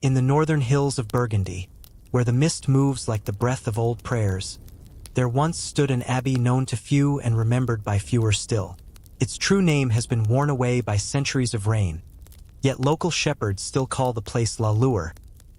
In the northern hills of Burgundy, where the mist moves like the breath of old prayers, there once stood an abbey known to few and remembered by fewer still. Its true name has been worn away by centuries of rain, yet local shepherds still call the place La Lure,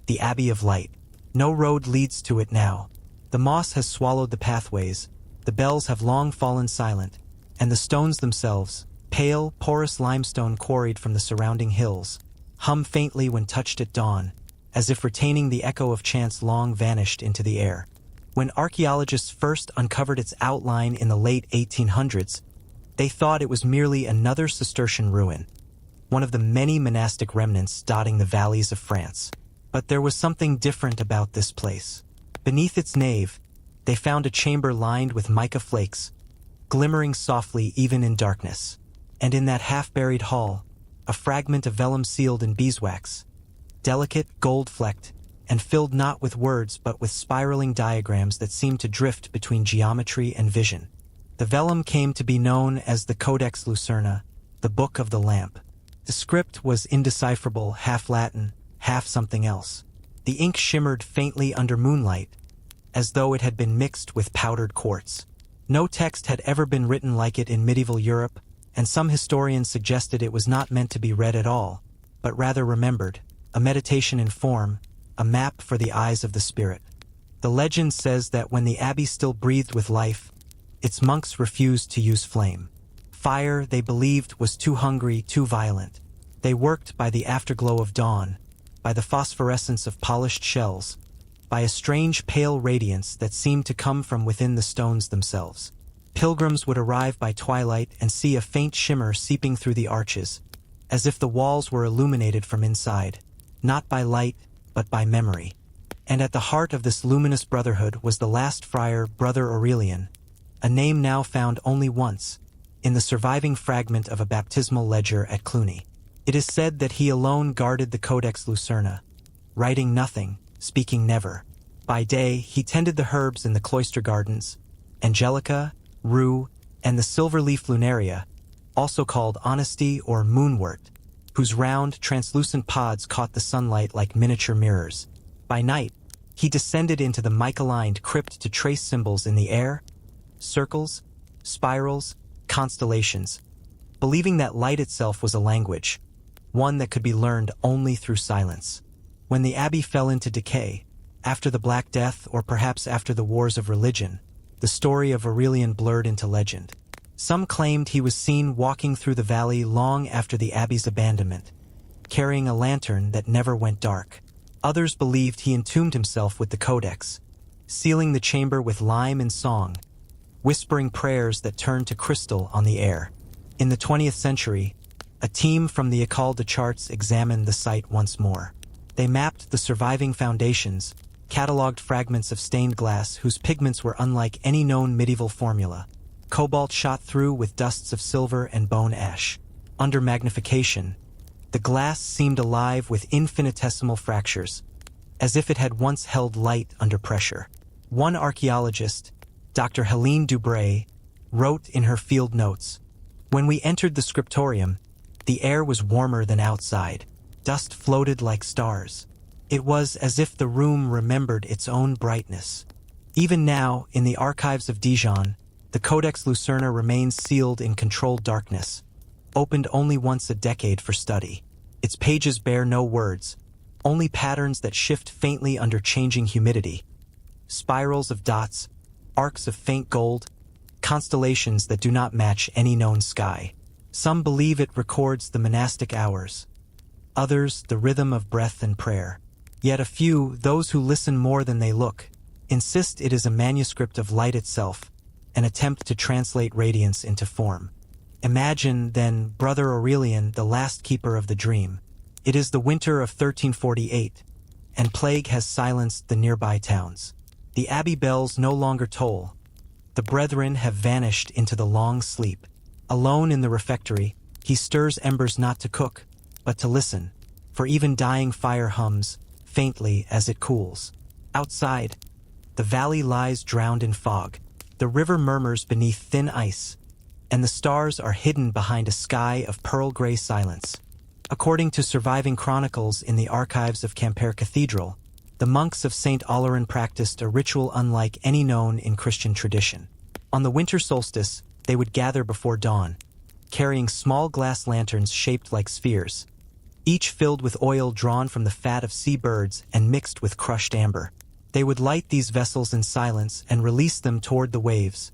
the Abbey of Light. No road leads to it now. The moss has swallowed the pathways, the bells have long fallen silent, and the stones themselves, pale, porous limestone quarried from the surrounding hills, hum faintly when touched at dawn, as if retaining the echo of chants long vanished into the air. When archaeologists first uncovered its outline in the late 1800s, they thought it was merely another Cistercian ruin, one of the many monastic remnants dotting the valleys of France. But there was something different about this place. Beneath its nave, they found a chamber lined with mica flakes, glimmering softly even in darkness. And in that half-buried hall, a fragment of vellum sealed in beeswax, delicate, gold-flecked, and filled not with words but with spiraling diagrams that seemed to drift between geometry and vision. The vellum came to be known as the Codex Lucerna, the Book of the Lamp. The script was indecipherable, half Latin, half something else. The ink shimmered faintly under moonlight, as though it had been mixed with powdered quartz. No text had ever been written like it in medieval Europe, and some historians suggested it was not meant to be read at all, but rather remembered, a meditation in form, a map for the eyes of the spirit. The legend says that when the abbey still breathed with life, its monks refused to use flame. Fire, they believed, was too hungry, too violent. They worked by the afterglow of dawn, by the phosphorescence of polished shells, by a strange pale radiance that seemed to come from within the stones themselves. Pilgrims would arrive by twilight and see a faint shimmer seeping through the arches, as if the walls were illuminated from inside, not by light, but by memory. And at the heart of this luminous brotherhood was the last friar, Brother Aurelian, a name now found only once, in the surviving fragment of a baptismal ledger at Cluny. It is said that he alone guarded the Codex Lucerna, writing nothing, speaking never. By day, he tended the herbs in the cloister gardens, angelica, rue, and the silver-leaf lunaria, also called honesty or moonwort, whose round, translucent pods caught the sunlight like miniature mirrors. By night, he descended into the mica-lined crypt to trace symbols in the air, circles, spirals, constellations, believing that light itself was a language, one that could be learned only through silence. When the abbey fell into decay, after the Black Death or perhaps after the wars of religion, the story of Aurelian blurred into legend. Some claimed he was seen walking through the valley long after the abbey's abandonment, carrying a lantern that never went dark. Others believed he entombed himself with the Codex, sealing the chamber with lime and song, whispering prayers that turned to crystal on the air. In the 20th century, a team from the École des Charts examined the site once more. They mapped the surviving foundations, catalogued fragments of stained glass whose pigments were unlike any known medieval formula. Cobalt shot through with dusts of silver and bone ash. Under magnification, the glass seemed alive with infinitesimal fractures, as if it had once held light under pressure. One archaeologist, Dr. Helene Dubray, wrote in her field notes, "When we entered the scriptorium, the air was warmer than outside. Dust floated like stars. It was as if the room remembered its own brightness." Even now, in the archives of Dijon, the Codex Lucerna remains sealed in controlled darkness, opened only once a decade for study. Its pages bear no words, only patterns that shift faintly under changing humidity. Spirals of dots, arcs of faint gold, constellations that do not match any known sky. Some believe it records the monastic hours, others the rhythm of breath and prayer. Yet a few, those who listen more than they look, insist it is a manuscript of light itself, an attempt to translate radiance into form. Imagine, then, Brother Aurelian, the last keeper of the dream. It is the winter of 1348, and plague has silenced the nearby towns. The abbey bells no longer toll. The brethren have vanished into the long sleep. Alone in the refectory, he stirs embers not to cook, but to listen, for even dying fire hums, faintly as it cools. Outside, the valley lies drowned in fog. The river murmurs beneath thin ice, and the stars are hidden behind a sky of pearl-gray silence. According to surviving chronicles in the archives of Quimper Cathedral, the monks of St. Olerin practiced a ritual unlike any known in Christian tradition. On the winter solstice, they would gather before dawn, carrying small glass lanterns shaped like spheres, each filled with oil drawn from the fat of sea birds and mixed with crushed amber. They would light these vessels in silence and release them toward the waves,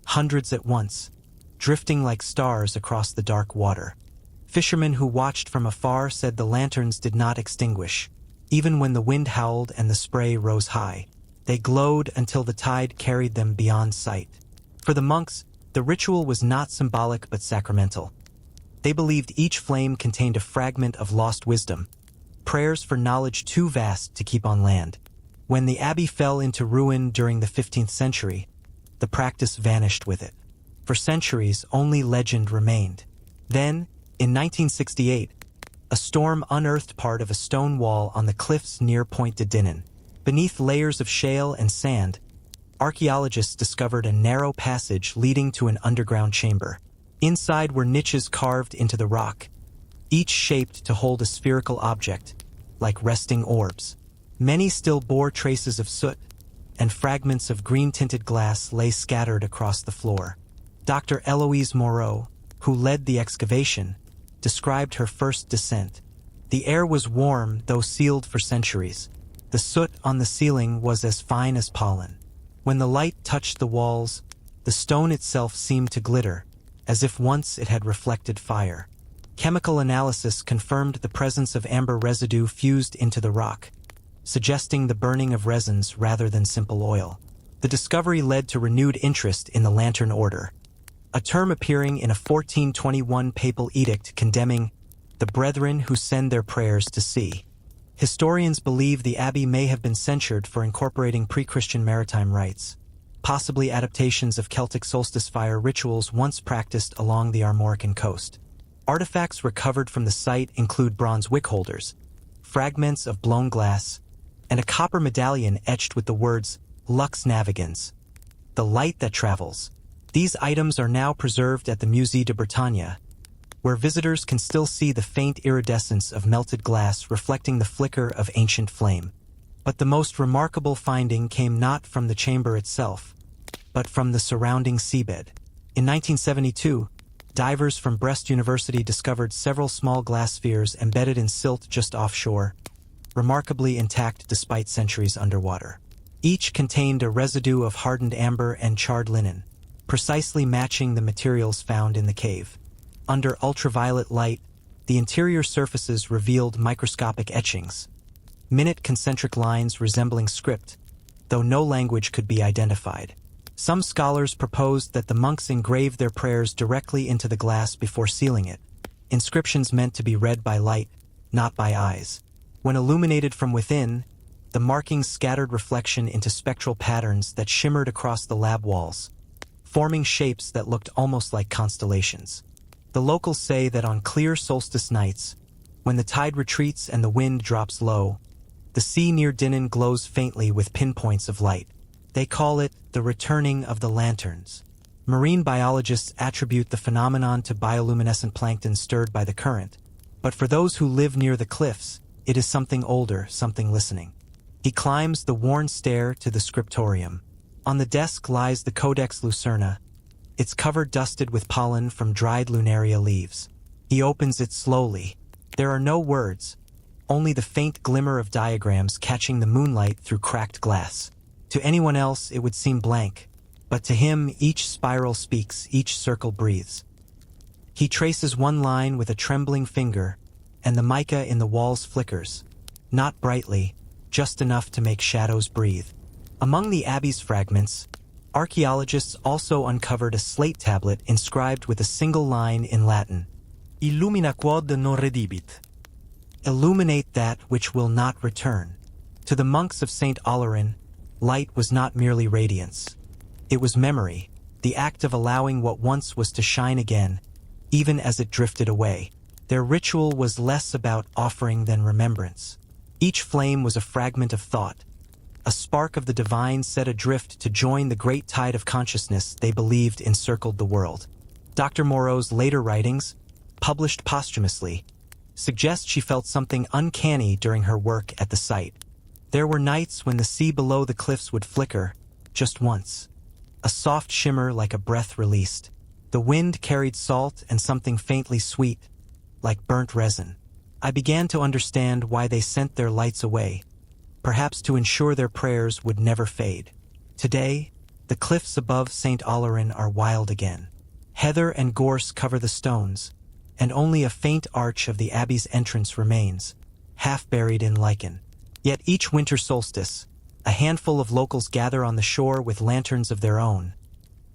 hundreds at once, drifting like stars across the dark water. Fishermen who watched from afar said the lanterns did not extinguish. Even when the wind howled and the spray rose high, they glowed until the tide carried them beyond sight. For the monks, the ritual was not symbolic but sacramental. They believed each flame contained a fragment of lost wisdom, prayers for knowledge too vast to keep on land. When the abbey fell into ruin during the 15th century, the practice vanished with it. For centuries, only legend remained. Then, in 1968, a storm unearthed part of a stone wall on the cliffs near Point de Dinan. Beneath layers of shale and sand, archaeologists discovered a narrow passage leading to an underground chamber. Inside were niches carved into the rock, each shaped to hold a spherical object, like resting orbs. Many still bore traces of soot, and fragments of green-tinted glass lay scattered across the floor. Dr. Eloise Moreau, who led the excavation, described her first descent. The air was warm, though sealed for centuries. The soot on the ceiling was as fine as pollen. When the light touched the walls, the stone itself seemed to glitter, as if once it had reflected fire. Chemical analysis confirmed the presence of amber residue fused into the rock, suggesting the burning of resins rather than simple oil. The discovery led to renewed interest in the Lantern Order, a term appearing in a 1421 papal edict condemning the brethren who send their prayers to sea. Historians believe the abbey may have been censured for incorporating pre-Christian maritime rites, possibly adaptations of Celtic solstice fire rituals once practiced along the Armorican coast. Artifacts recovered from the site include bronze wick holders, fragments of blown glass, and a copper medallion etched with the words Lux Navigans, the light that travels. These items are now preserved at the Musée de Bretagne, where visitors can still see the faint iridescence of melted glass reflecting the flicker of ancient flame. But the most remarkable finding came not from the chamber itself, but from the surrounding seabed. In 1972, divers from Brest University discovered several small glass spheres embedded in silt just offshore, remarkably intact despite centuries underwater. Each contained a residue of hardened amber and charred linen, precisely matching the materials found in the cave. Under ultraviolet light, the interior surfaces revealed microscopic etchings, minute concentric lines resembling script, though no language could be identified. Some scholars proposed that the monks engraved their prayers directly into the glass before sealing it, inscriptions meant to be read by light, not by eyes. When illuminated from within, the markings scattered reflection into spectral patterns that shimmered across the lab walls, forming shapes that looked almost like constellations. The locals say that on clear solstice nights, when the tide retreats and the wind drops low, the sea near Dinan glows faintly with pinpoints of light. They call it the returning of the lanterns. Marine biologists attribute the phenomenon to bioluminescent plankton stirred by the current, but for those who live near the cliffs, it is something older, something listening. He climbs the worn stair to the scriptorium. On the desk lies the Codex Lucerna, its cover dusted with pollen from dried lunaria leaves. He opens it slowly. There are no words, only the faint glimmer of diagrams catching the moonlight through cracked glass. To anyone else, it would seem blank, but to him, each spiral speaks, each circle breathes. He traces one line with a trembling finger, and the mica in the walls flickers, not brightly, just enough to make shadows breathe. Among the abbey's fragments, archaeologists also uncovered a slate tablet inscribed with a single line in Latin, Illumina quod non redibit. Illuminate that which will not return. To the monks of St. Olerin, light was not merely radiance. It was memory, the act of allowing what once was to shine again, even as it drifted away. Their ritual was less about offering than remembrance. Each flame was a fragment of thought, a spark of the divine set adrift to join the great tide of consciousness they believed encircled the world. Dr. Moreau's later writings, published posthumously, suggests she felt something uncanny during her work at the site. There were nights when the sea below the cliffs would flicker, just once. A soft shimmer like a breath released. The wind carried salt and something faintly sweet, like burnt resin. I began to understand why they sent their lights away, perhaps to ensure their prayers would never fade. Today, the cliffs above St. Olarin are wild again. Heather and gorse cover the stones, and only a faint arch of the abbey's entrance remains, half buried in lichen. Yet each winter solstice, a handful of locals gather on the shore with lanterns of their own,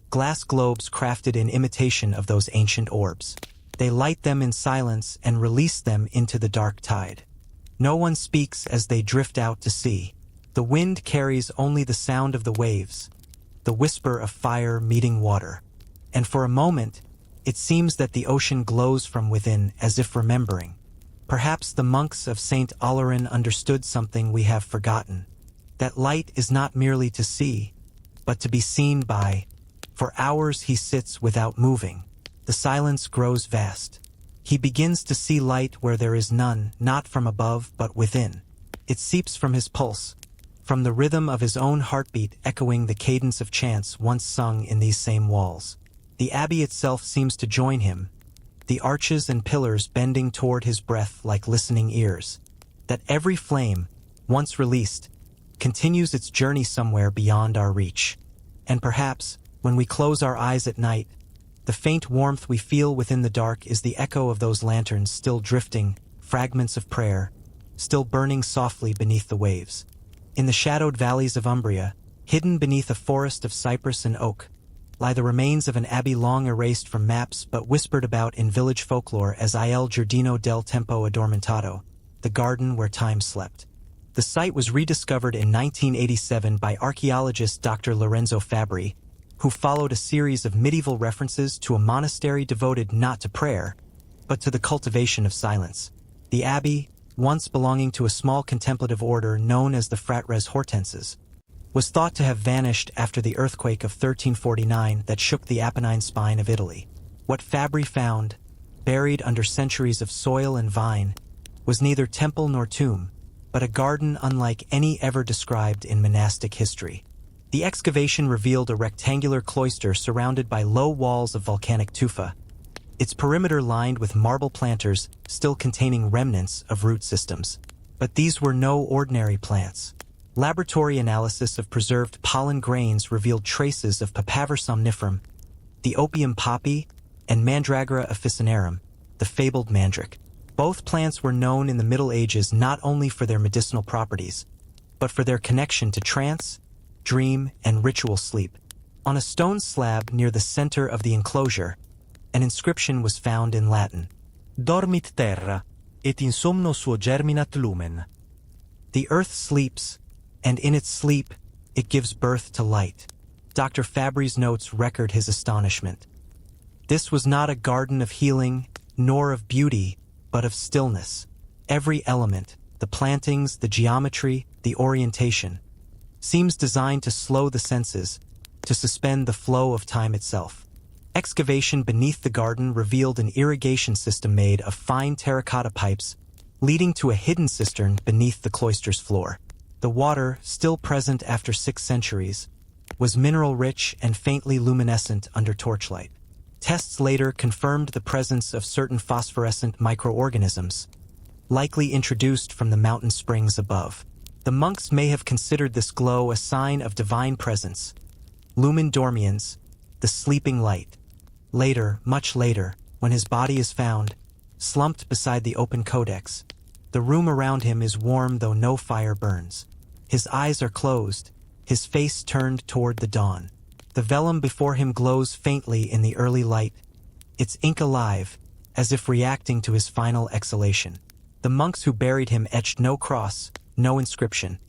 glass globes crafted in imitation of those ancient orbs. They light them in silence and release them into the dark tide. No one speaks as they drift out to sea. The wind carries only the sound of the waves, the whisper of fire meeting water. And for a moment, it seems that the ocean glows from within as if remembering. Perhaps the monks of St. Olarin understood something we have forgotten. That light is not merely to see, but to be seen by. For hours he sits without moving. The silence grows vast. He begins to see light where there is none, not from above but within. It seeps from his pulse, from the rhythm of his own heartbeat echoing the cadence of chants once sung in these same walls. The abbey itself seems to join him, the arches and pillars bending toward his breath like listening ears. That every flame, once released, continues its journey somewhere beyond our reach. And perhaps, when we close our eyes at night, the faint warmth we feel within the dark is the echo of those lanterns still drifting, fragments of prayer, still burning softly beneath the waves. In the shadowed valleys of Umbria, hidden beneath a forest of cypress and oak, lie the remains of an abbey long erased from maps but whispered about in village folklore as Il Giardino del Tempo Addormentato, the garden where time slept. The site was rediscovered in 1987 by archaeologist Dr. Lorenzo Fabbri, who followed a series of medieval references to a monastery devoted not to prayer, but to the cultivation of silence. The abbey, once belonging to a small contemplative order known as the Fratres Hortenses, was thought to have vanished after the earthquake of 1349 that shook the Apennine spine of Italy. What Fabbri found, buried under centuries of soil and vine, was neither temple nor tomb, but a garden unlike any ever described in monastic history. The excavation revealed a rectangular cloister surrounded by low walls of volcanic tufa, its perimeter lined with marble planters still containing remnants of root systems. But these were no ordinary plants. Laboratory analysis of preserved pollen grains revealed traces of Papaver somniferum, the opium poppy, and Mandragora officinarum, the fabled mandrake. Both plants were known in the Middle Ages not only for their medicinal properties, but for their connection to trance, dream, and ritual sleep. On a stone slab near the center of the enclosure, an inscription was found in Latin. Dormit terra, et in somno suo germinat lumen. The earth sleeps, and in its sleep, it gives birth to light. Dr. Fabbri's notes record his astonishment. This was not a garden of healing, nor of beauty, but of stillness. Every element, the plantings, the geometry, the orientation, seems designed to slow the senses, to suspend the flow of time itself. Excavation beneath the garden revealed an irrigation system made of fine terracotta pipes, leading to a hidden cistern beneath the cloister's floor. The water, still present after 6 centuries, was mineral-rich and faintly luminescent under torchlight. Tests later confirmed the presence of certain phosphorescent microorganisms, likely introduced from the mountain springs above. The monks may have considered this glow a sign of divine presence. Lumen dormiens, the sleeping light. Later, much later, when his body is found, slumped beside the open codex, the room around him is warm though no fire burns. His eyes are closed, his face turned toward the dawn. The vellum before him glows faintly in the early light, its ink alive, as if reacting to his final exhalation. The monks who buried him etched no cross, no inscription,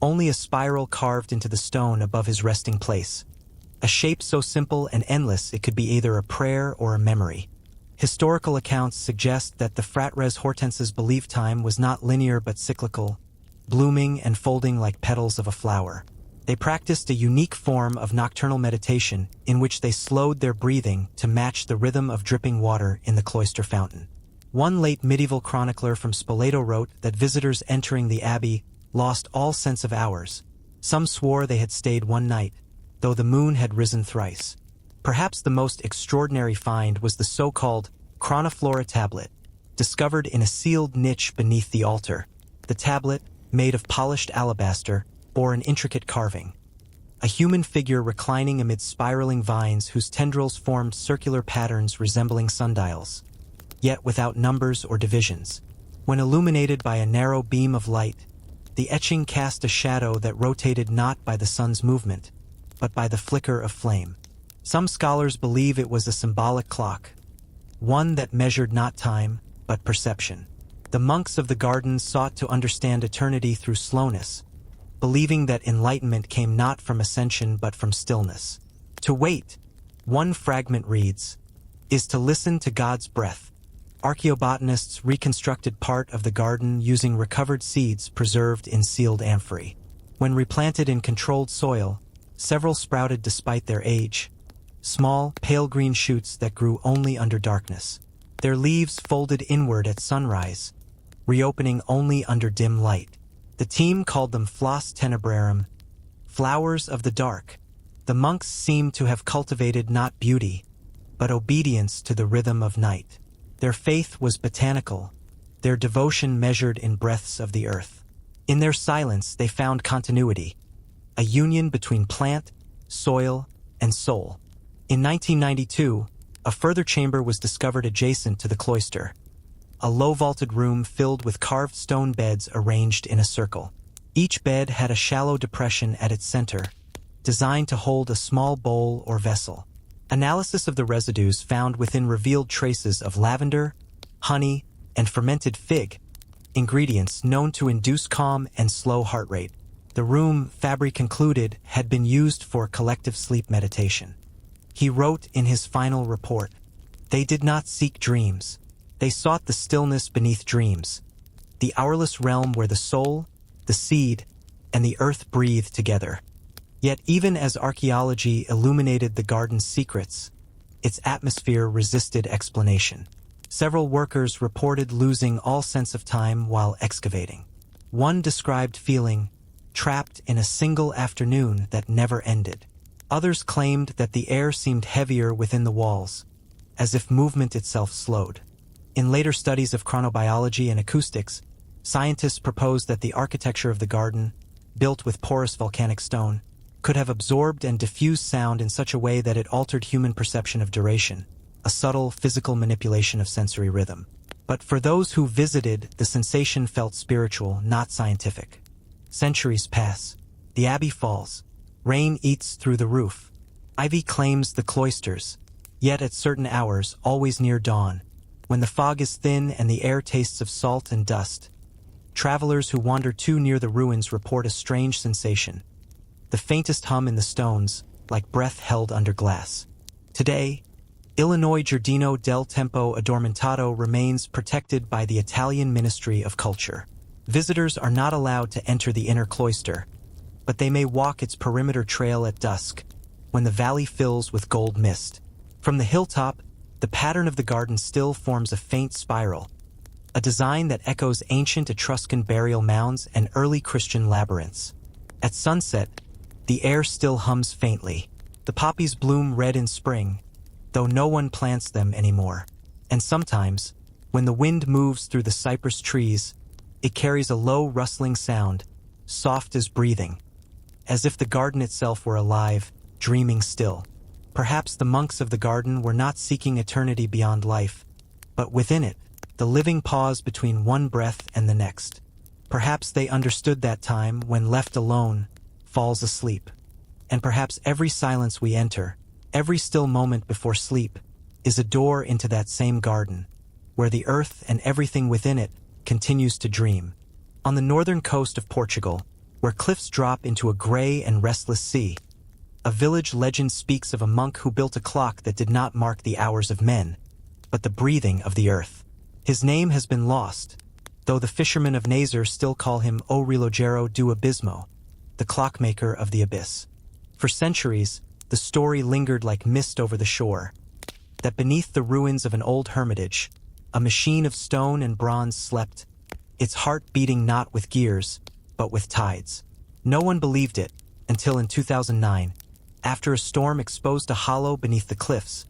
only a spiral carved into the stone above his resting place, a shape so simple and endless it could be either a prayer or a memory. Historical accounts suggest that the Fratres Hortenses' belief time was not linear but cyclical, blooming and folding like petals of a flower. They practiced a unique form of nocturnal meditation in which they slowed their breathing to match the rhythm of dripping water in the cloister fountain. One late medieval chronicler from Spoleto wrote that visitors entering the abbey lost all sense of hours. Some swore they had stayed one night, though the moon had risen thrice. Perhaps the most extraordinary find was the so-called chronoflora tablet, discovered in a sealed niche beneath the altar. The tablet, made of polished alabaster, bore an intricate carving. A human figure reclining amid spiraling vines whose tendrils formed circular patterns resembling sundials, yet without numbers or divisions. When illuminated by a narrow beam of light, the etching cast a shadow that rotated not by the sun's movement, but by the flicker of flame. Some scholars believe it was a symbolic clock, one that measured not time, but perception. The monks of the garden sought to understand eternity through slowness, believing that enlightenment came not from ascension but from stillness. To wait, one fragment reads, is to listen to God's breath. Archaeobotanists reconstructed part of the garden using recovered seeds preserved in sealed amphorae. When replanted in controlled soil, several sprouted despite their age, small, pale green shoots that grew only under darkness. Their leaves folded inward at sunrise, reopening only under dim light. The team called them Flos Tenebrarum, flowers of the dark. The monks seemed to have cultivated not beauty, but obedience to the rhythm of night. Their faith was botanical, their devotion measured in breaths of the earth. In their silence they found continuity, a union between plant, soil, and soul. In 1992, a further chamber was discovered adjacent to the cloister, a low-vaulted room filled with carved stone beds arranged in a circle. Each bed had a shallow depression at its center, designed to hold a small bowl or vessel. Analysis of the residues found within revealed traces of lavender, honey, and fermented fig, ingredients known to induce calm and slow heart rate. The room, Fabry concluded, had been used for collective sleep meditation. He wrote in his final report, "They did not seek dreams. They sought the stillness beneath dreams, the hourless realm where the soul, the seed, and the earth breathe together." Yet even as archaeology illuminated the garden's secrets, its atmosphere resisted explanation. Several workers reported losing all sense of time while excavating. One described feeling trapped in a single afternoon that never ended. Others claimed that the air seemed heavier within the walls, as if movement itself slowed. In later studies of chronobiology and acoustics, scientists proposed that the architecture of the garden, built with porous volcanic stone, could have absorbed and diffused sound in such a way that it altered human perception of duration, a subtle physical manipulation of sensory rhythm. But for those who visited, the sensation felt spiritual, not scientific. Centuries pass. The abbey falls. Rain eats through the roof. Ivy claims the cloisters, yet at certain hours, always near dawn, when the fog is thin and the air tastes of salt and dust, travelers who wander too near the ruins report a strange sensation, the faintest hum in the stones, like breath held under glass. Today, Illinois Giardino del Tempo Addormentato remains protected by the Italian Ministry of Culture. Visitors are not allowed to enter the inner cloister, but they may walk its perimeter trail at dusk, when the valley fills with gold mist. From the hilltop, the pattern of the garden still forms a faint spiral, a design that echoes ancient Etruscan burial mounds and early Christian labyrinths. At sunset, the air still hums faintly. The poppies bloom red in spring, though no one plants them anymore. And sometimes, when the wind moves through the cypress trees, it carries a low rustling sound, soft as breathing, as if the garden itself were alive, dreaming still. Perhaps the monks of the garden were not seeking eternity beyond life, but within it, the living pause between one breath and the next. Perhaps they understood that time, when left alone, falls asleep. And perhaps every silence we enter, every still moment before sleep, is a door into that same garden, where the earth and everything within it continues to dream. On the northern coast of Portugal, where cliffs drop into a gray and restless sea, a village legend speaks of a monk who built a clock that did not mark the hours of men, but the breathing of the earth. His name has been lost, though the fishermen of Nazar still call him O Relojero do Abismo, the clockmaker of the abyss. For centuries, the story lingered like mist over the shore, that beneath the ruins of an old hermitage, A machine of stone and bronze slept, its heart beating not with gears, but with tides. No one believed it, until in 2009, after a storm exposed a hollow beneath the cliffs,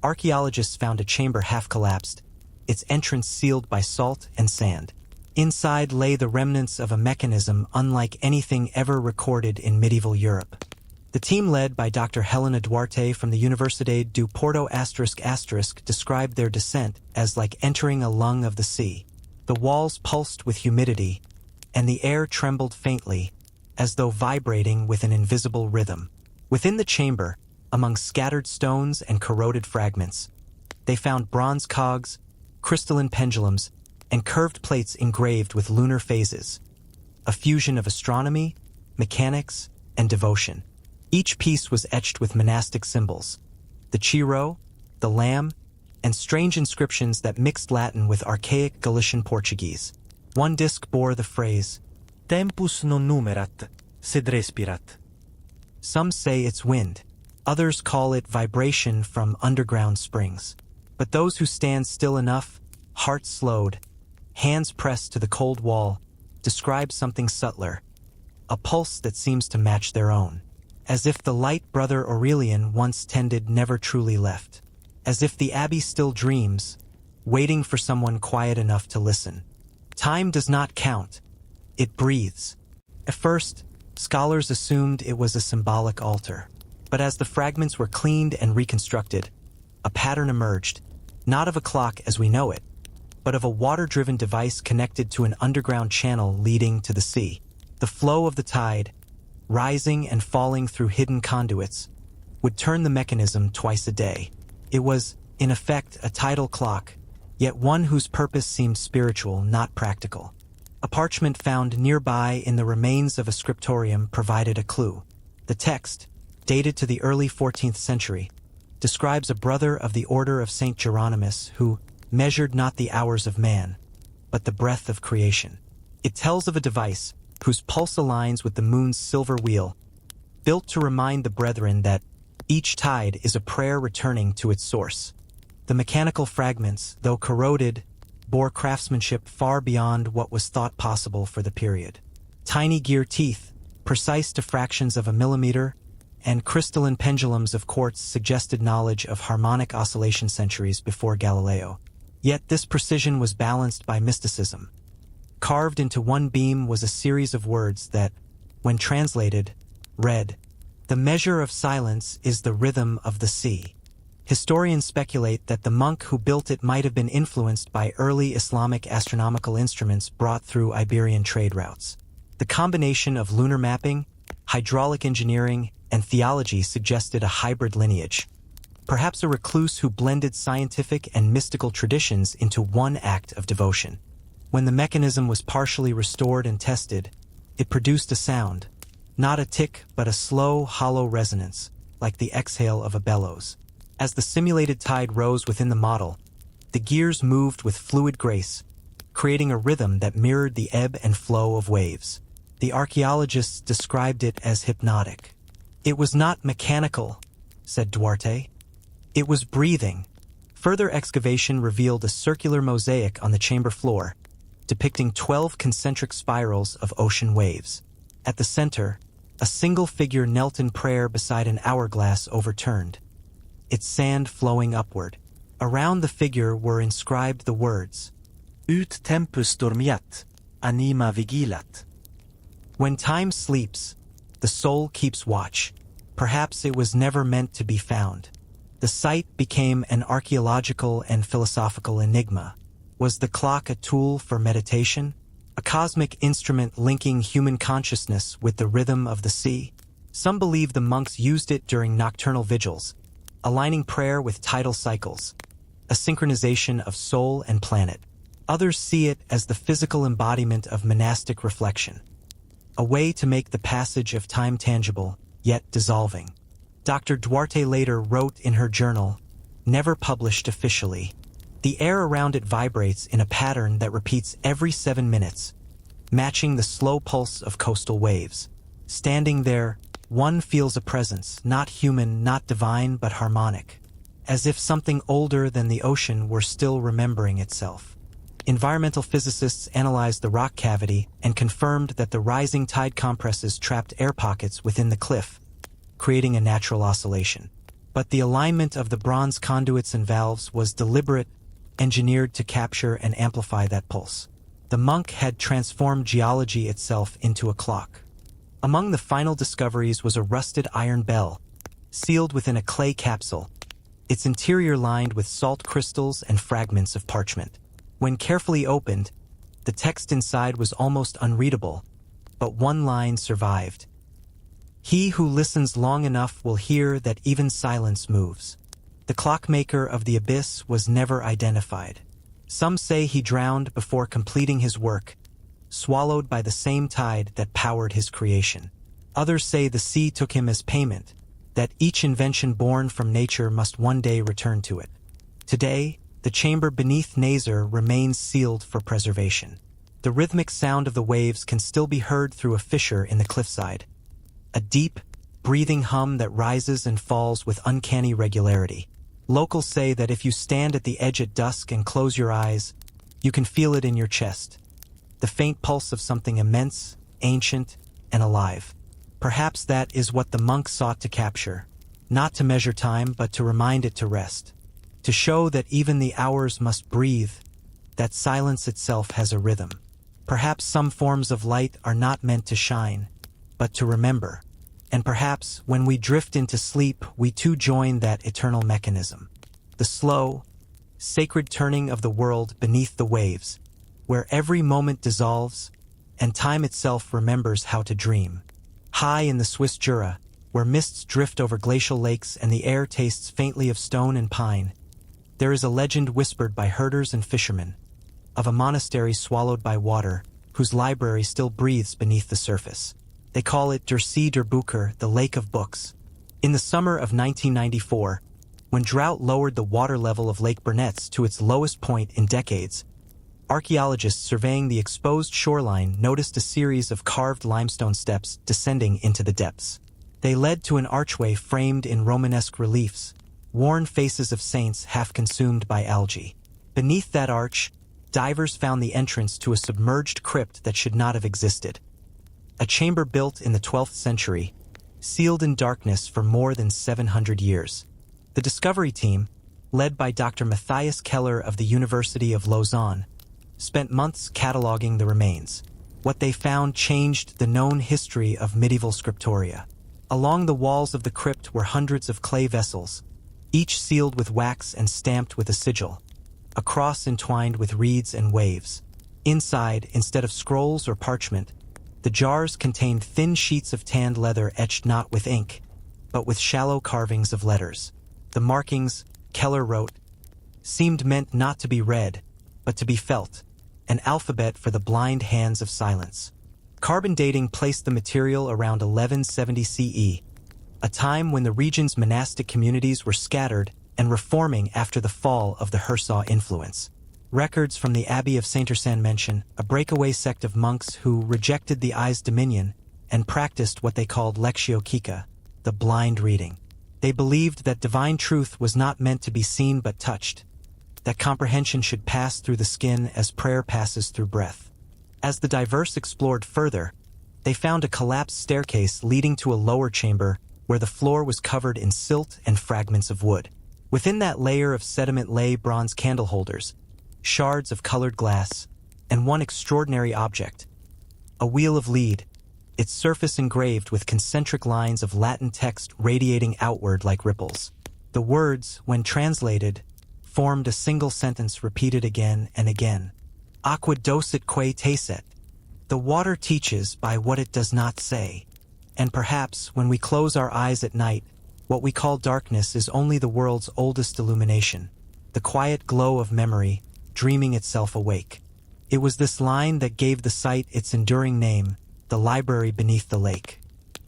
archaeologists found a chamber half-collapsed, its entrance sealed by salt and sand. Inside lay the remnants of a mechanism unlike anything ever recorded in medieval Europe. The team led by Dr. Helena Duarte from the Universidad do Porto *** described their descent as like entering a lung of the sea. The walls pulsed with humidity, and the air trembled faintly, as though vibrating with an invisible rhythm. Within the chamber, among scattered stones and corroded fragments, they found bronze cogs, crystalline pendulums, and curved plates engraved with lunar phases, a fusion of astronomy, mechanics, and devotion. Each piece was etched with monastic symbols, the Chiro, the lamb, and strange inscriptions that mixed Latin with archaic Galician Portuguese. One disc bore the phrase, Tempus non numerat, sed respirat. Some say it's wind, others call it vibration from underground springs. But those who stand still enough, hearts slowed, hands pressed to the cold wall, describe something subtler, a pulse that seems to match their own. As if the light brother Aurelian once tended never truly left. As if the abbey still dreams, waiting for someone quiet enough to listen. Time does not count. It breathes. At first, scholars assumed it was a symbolic altar. But as the fragments were cleaned and reconstructed, a pattern emerged, not of a clock as we know it, but of a water-driven device connected to an underground channel leading to the sea. The flow of the tide, rising and falling through hidden conduits, would turn the mechanism twice a day. It was, in effect, a tidal clock, yet one whose purpose seemed spiritual, not practical. A parchment found nearby in the remains of a scriptorium provided a clue. The text, dated to the early 14th century, describes a brother of the order of St. Geronimus who measured not the hours of man, but the breath of creation. It tells of a device whose pulse aligns with the moon's silver wheel, built to remind the brethren that each tide is a prayer returning to its source. The mechanical fragments, though corroded, bore craftsmanship far beyond what was thought possible for the period. Tiny gear teeth, precise to fractions of a millimeter, and crystalline pendulums of quartz suggested knowledge of harmonic oscillation centuries before Galileo. Yet this precision was balanced by mysticism. Carved into one beam was a series of words that, when translated, read, "The measure of silence is the rhythm of the sea." Historians speculate that the monk who built it might have been influenced by early Islamic astronomical instruments brought through Iberian trade routes. The combination of lunar mapping, hydraulic engineering, and theology suggested a hybrid lineage. Perhaps a recluse who blended scientific and mystical traditions into one act of devotion. When the mechanism was partially restored and tested, it produced a sound, not a tick but a slow, hollow resonance, like the exhale of a bellows. As the simulated tide rose within the model, the gears moved with fluid grace, creating a rhythm that mirrored the ebb and flow of waves. The archaeologists described it as hypnotic. "It was not mechanical," said Duarte. "It was breathing." Further excavation revealed a circular mosaic on the chamber floor, depicting 12 concentric spirals of ocean waves. At the center, a single figure knelt in prayer beside an hourglass overturned, its sand flowing upward. Around the figure were inscribed the words, Ut tempus dormiat, anima vigilat. When time sleeps, the soul keeps watch. Perhaps it was never meant to be found. The site became an archaeological and philosophical enigma. Was the clock a tool for meditation? A cosmic instrument linking human consciousness with the rhythm of the sea? Some believe the monks used it during nocturnal vigils, aligning prayer with tidal cycles, a synchronization of soul and planet. Others see it as the physical embodiment of monastic reflection, a way to make the passage of time tangible, yet dissolving. Dr. Duarte later wrote in her journal, never published officially, "The air around it vibrates in a pattern that repeats every 7 minutes, matching the slow pulse of coastal waves. Standing there, one feels a presence, not human, not divine, but harmonic. as if something older than the ocean were still remembering itself. Environmental physicists analyzed the rock cavity and confirmed that the rising tide compresses trapped air pockets within the cliff, creating a natural oscillation. But the alignment of the bronze conduits and valves was deliberate, engineered to capture and amplify that pulse. The monk had transformed geology itself into a clock. Among the final discoveries was a rusted iron bell, sealed within a clay capsule, its interior lined with salt crystals and fragments of parchment. When carefully opened, the text inside was almost unreadable, but one line survived. "He who listens long enough will hear that even silence moves." The clockmaker of the abyss was never identified. Some say he drowned before completing his work, swallowed by the same tide that powered his creation. Others say the sea took him as payment, that each invention born from nature must one day return to it. Today, the chamber beneath Nazar remains sealed for preservation. The rhythmic sound of the waves can still be heard through a fissure in the cliffside, a deep, breathing hum that rises and falls with uncanny regularity. Locals say that if you stand at the edge at dusk and close your eyes, you can feel it in your chest, the faint pulse of something immense, ancient, and alive. Perhaps that is what the monk sought to capture, not to measure time but to remind it to rest, to show that even the hours must breathe, that silence itself has a rhythm. Perhaps some forms of light are not meant to shine, but to remember. And perhaps, when we drift into sleep, we too join that eternal mechanism. The slow, sacred turning of the world beneath the waves, where every moment dissolves, and time itself remembers how to dream. High in the Swiss Jura, where mists drift over glacial lakes and the air tastes faintly of stone and pine, there is a legend whispered by herders and fishermen, of a monastery swallowed by water, whose library still breathes beneath the surface. They call it Der See der Bücher, the Lake of Books. In the summer of 1994, when drought lowered the water level of Lake Burnetz to its lowest point in decades, archaeologists surveying the exposed shoreline noticed a series of carved limestone steps descending into the depths. They led to an archway framed in Romanesque reliefs, worn faces of saints half consumed by algae. Beneath that arch, divers found the entrance to a submerged crypt that should not have existed. A chamber built in the 12th century, sealed in darkness for more than 700 years. The discovery team, led by Dr. Matthias Keller of the University of Lausanne, spent months cataloging the remains. What they found changed the known history of medieval scriptoria. Along the walls of the crypt were hundreds of clay vessels, each sealed with wax and stamped with a sigil, a cross entwined with reeds and waves. Inside, instead of scrolls or parchment, the jars contained thin sheets of tanned leather etched not with ink, but with shallow carvings of letters. The markings, Keller wrote, seemed meant not to be read, but to be felt, an alphabet for the blind hands of silence. Carbon dating placed the material around 1170 CE, a time when the region's monastic communities were scattered and reforming after the fall of the Hirsau influence. Records from the Abbey of Saint-Ursanne mention a breakaway sect of monks who rejected the eye's dominion and practiced what they called lectio kika, the blind reading. They believed that divine truth was not meant to be seen but touched, that comprehension should pass through the skin as prayer passes through breath. As the diverse explored further, they found a collapsed staircase leading to a lower chamber where the floor was covered in silt and fragments of wood. Within that layer of sediment lay bronze candle holders, shards of colored glass, and one extraordinary object, a wheel of lead, its surface engraved with concentric lines of Latin text radiating outward like ripples. The words, when translated, formed a single sentence repeated again and again. Aqua docet quae tacet. The water teaches by what it does not say. And perhaps, when we close our eyes at night, what we call darkness is only the world's oldest illumination, the quiet glow of memory, dreaming itself awake. It was this line that gave the site its enduring name, the library beneath the lake.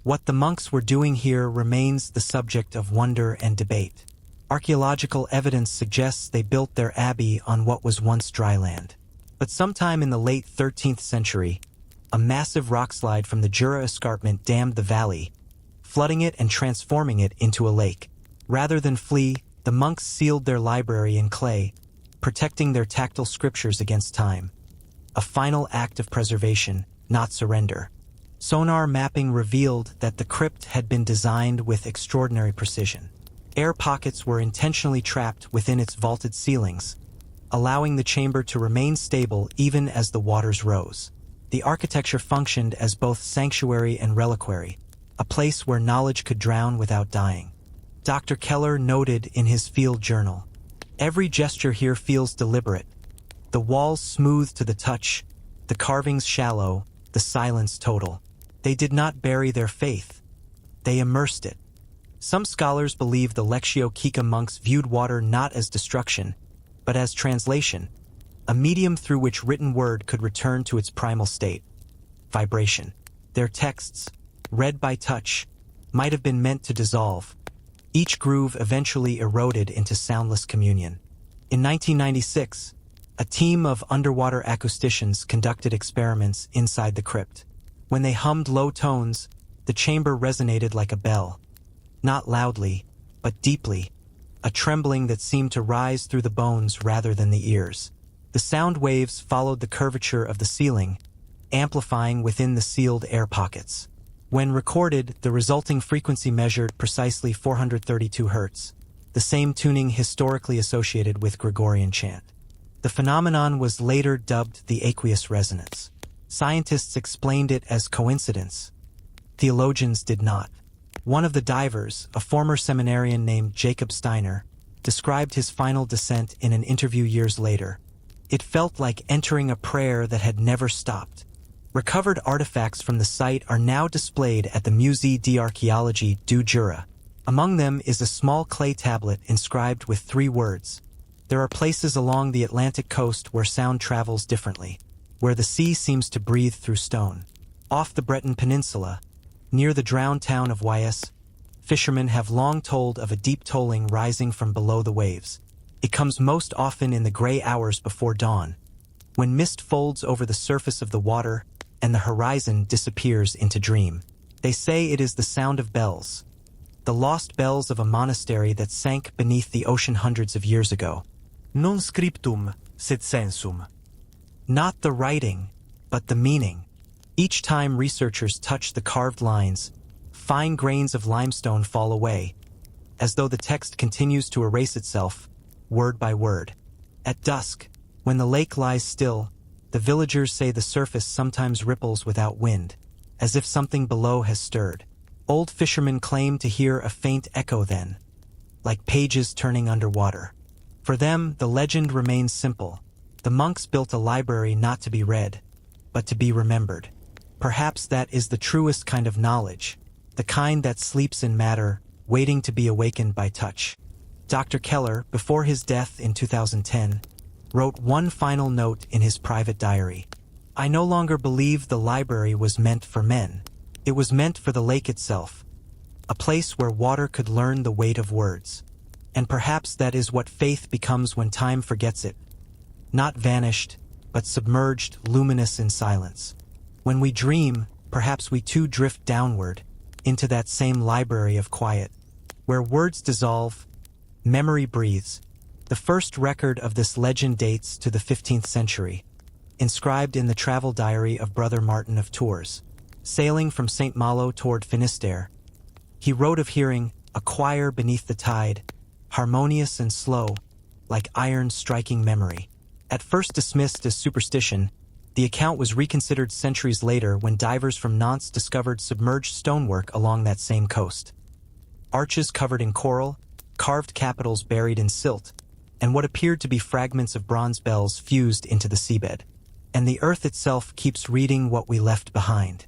What the monks were doing here remains the subject of wonder and debate. Archaeological evidence suggests they built their abbey on what was once dry land. But sometime in the late 13th century, a massive rockslide from the Jura escarpment dammed the valley, flooding it and transforming it into a lake. Rather than flee, The monks sealed their library in clay, protecting their tactile scriptures against time. A final act of preservation, not surrender. Sonar mapping revealed that the crypt had been designed with extraordinary precision. Air pockets were intentionally trapped within its vaulted ceilings, allowing the chamber to remain stable even as the waters rose. The architecture functioned as both sanctuary and reliquary, a place where knowledge could drown without dying. Dr. Keller noted in his field journal, "Every gesture here feels deliberate. The walls smooth to the touch, the carvings shallow, the silence total. They did not bury their faith. They immersed it." Some scholars believe the Lectio Caeca monks viewed water not as destruction, but as translation, a medium through which written word could return to its primal state, vibration. Their texts, read by touch, might have been meant to dissolve. Each groove eventually eroded into soundless communion. In 1996, a team of underwater acousticians conducted experiments inside the crypt. When they hummed low tones, the chamber resonated like a bell. Not loudly, but deeply, a trembling that seemed to rise through the bones rather than the ears. The sound waves followed the curvature of the ceiling, amplifying within the sealed air pockets. When recorded, the resulting frequency measured precisely 432 Hz, the same tuning historically associated with Gregorian chant. The phenomenon was later dubbed the aqueous resonance. Scientists explained it as coincidence. Theologians did not. One of the divers, a former seminarian named Jacob Steiner, described his final descent in an interview years later. "It felt like entering a prayer that had never stopped." Recovered artifacts from the site are now displayed at the Musée d'Archaeology du Jura. Among them is a small clay tablet inscribed with 3 words. There are places along the Atlantic coast where sound travels differently, where the sea seems to breathe through stone. Off the Breton Peninsula, near the drowned town of Wyes, fishermen have long told of a deep tolling rising from below the waves. It comes most often in the gray hours before dawn, when mist folds over the surface of the water and the horizon disappears into dream. They say it is the sound of bells, the lost bells of a monastery that sank beneath the ocean hundreds of years ago. Non scriptum, sed sensum. Not the writing, but the meaning. Each time researchers touch the carved lines, fine grains of limestone fall away, as though the text continues to erase itself, word by word. At dusk, when the lake lies still, the villagers say the surface sometimes ripples without wind, as if something below has stirred. Old fishermen claim to hear a faint echo then, like pages turning underwater. For them, the legend remains simple. The monks built a library not to be read, but to be remembered. Perhaps that is the truest kind of knowledge, the kind that sleeps in matter, waiting to be awakened by touch. Dr. Keller, before his death in 2010, wrote one final note in his private diary. "I no longer believe the library was meant for men. It was meant for the lake itself, a place where water could learn the weight of words. And perhaps that is what faith becomes when time forgets it. Not vanished, but submerged, luminous in silence. When we dream, perhaps we too drift downward, into that same library of quiet. Where words dissolve, memory breathes." The first record of this legend dates to the 15th century, inscribed in the travel diary of Brother Martin of Tours. Sailing from St. Malo toward Finisterre, he wrote of hearing a choir beneath the tide, harmonious and slow, like iron striking memory. At first dismissed as superstition, the account was reconsidered centuries later when divers from Nantes discovered submerged stonework along that same coast. Arches covered in coral, carved capitals buried in silt, and what appeared to be fragments of bronze bells fused into the seabed. And the earth itself keeps reading what we left behind.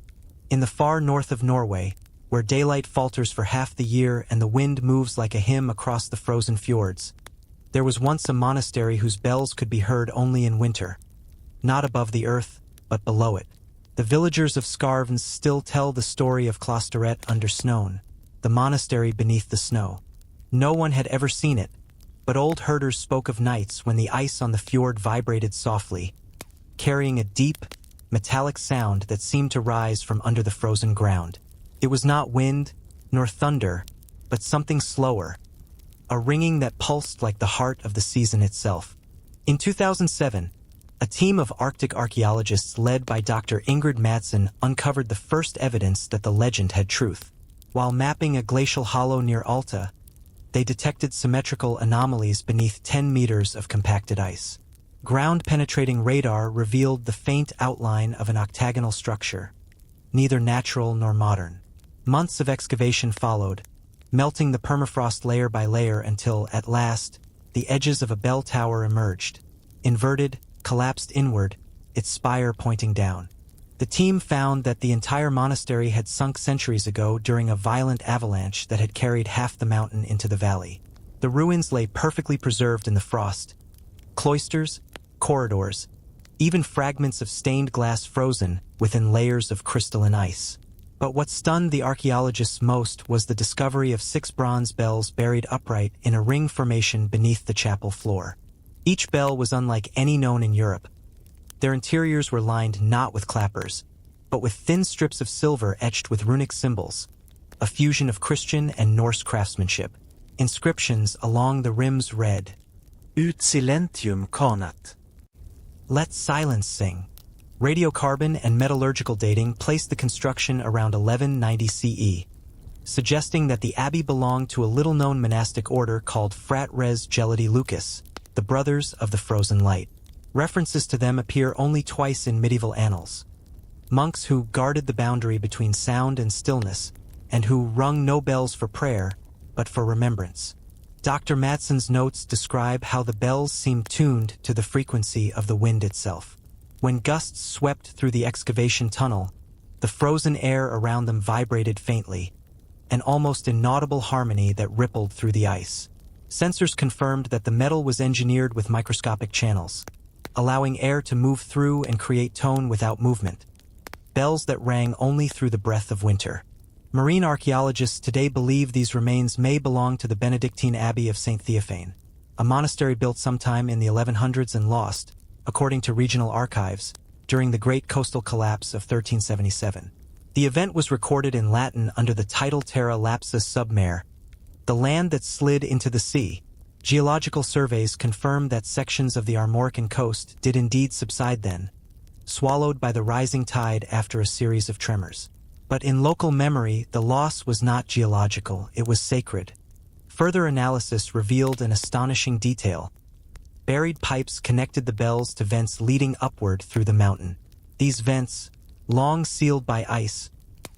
In the far north of Norway, where daylight falters for half the year and the wind moves like a hymn across the frozen fjords, there was once a monastery whose bells could be heard only in winter, not above the earth, but below it. The villagers of Skarvnes still tell the story of Klosteret under Snøen, the monastery beneath the snow. No one had ever seen it, but old herders spoke of nights when the ice on the fjord vibrated softly, carrying a deep, metallic sound that seemed to rise from under the frozen ground. It was not wind, nor thunder, but something slower, a ringing that pulsed like the heart of the season itself. In 2007, a team of Arctic archaeologists led by Dr. Ingrid Madsen uncovered the first evidence that the legend had truth. While mapping a glacial hollow near Alta, they detected symmetrical anomalies beneath 10 meters of compacted ice. Ground-penetrating radar revealed the faint outline of an octagonal structure, neither natural nor modern. Months of excavation followed, melting the permafrost layer by layer until, at last, the edges of a bell tower emerged. Inverted, collapsed inward, its spire pointing down. The team found that the entire monastery had sunk centuries ago during a violent avalanche that had carried half the mountain into the valley. The ruins lay perfectly preserved in the frost. Cloisters, corridors, even fragments of stained glass frozen within layers of crystalline ice. But what stunned the archaeologists most was the discovery of 6 bronze bells buried upright in a ring formation beneath the chapel floor. Each bell was unlike any known in Europe. Their interiors were lined not with clappers, but with thin strips of silver etched with runic symbols, a fusion of Christian and Norse craftsmanship. Inscriptions along the rims read, Ut silentium conat. Let silence sing. Radiocarbon and metallurgical dating placed the construction around 1190 CE, suggesting that the abbey belonged to a little-known monastic order called Frat Res Gelidi Lucas, the Brothers of the Frozen Light. References to them appear only twice in medieval annals. Monks who guarded the boundary between sound and stillness, and who rung no bells for prayer, but for remembrance. Dr. Madsen's notes describe how the bells seemed tuned to the frequency of the wind itself. When gusts swept through the excavation tunnel, the frozen air around them vibrated faintly, an almost inaudible harmony that rippled through the ice. Sensors confirmed that the metal was engineered with microscopic channels, allowing air to move through and create tone without movement. Bells that rang only through the breath of winter. Marine archaeologists today believe these remains may belong to the Benedictine Abbey of St. Theophane, a monastery built sometime in the 1100s and lost, according to regional archives, during the Great Coastal Collapse of 1377. The event was recorded in Latin under the title Terra Lapsus Submare, the land that slid into the sea. Geological surveys confirm that sections of the Armorican coast did indeed subside then, swallowed by the rising tide after a series of tremors. But in local memory, the loss was not geological, it was sacred. Further analysis revealed an astonishing detail. Buried pipes connected the bells to vents leading upward through the mountain. These vents, long sealed by ice,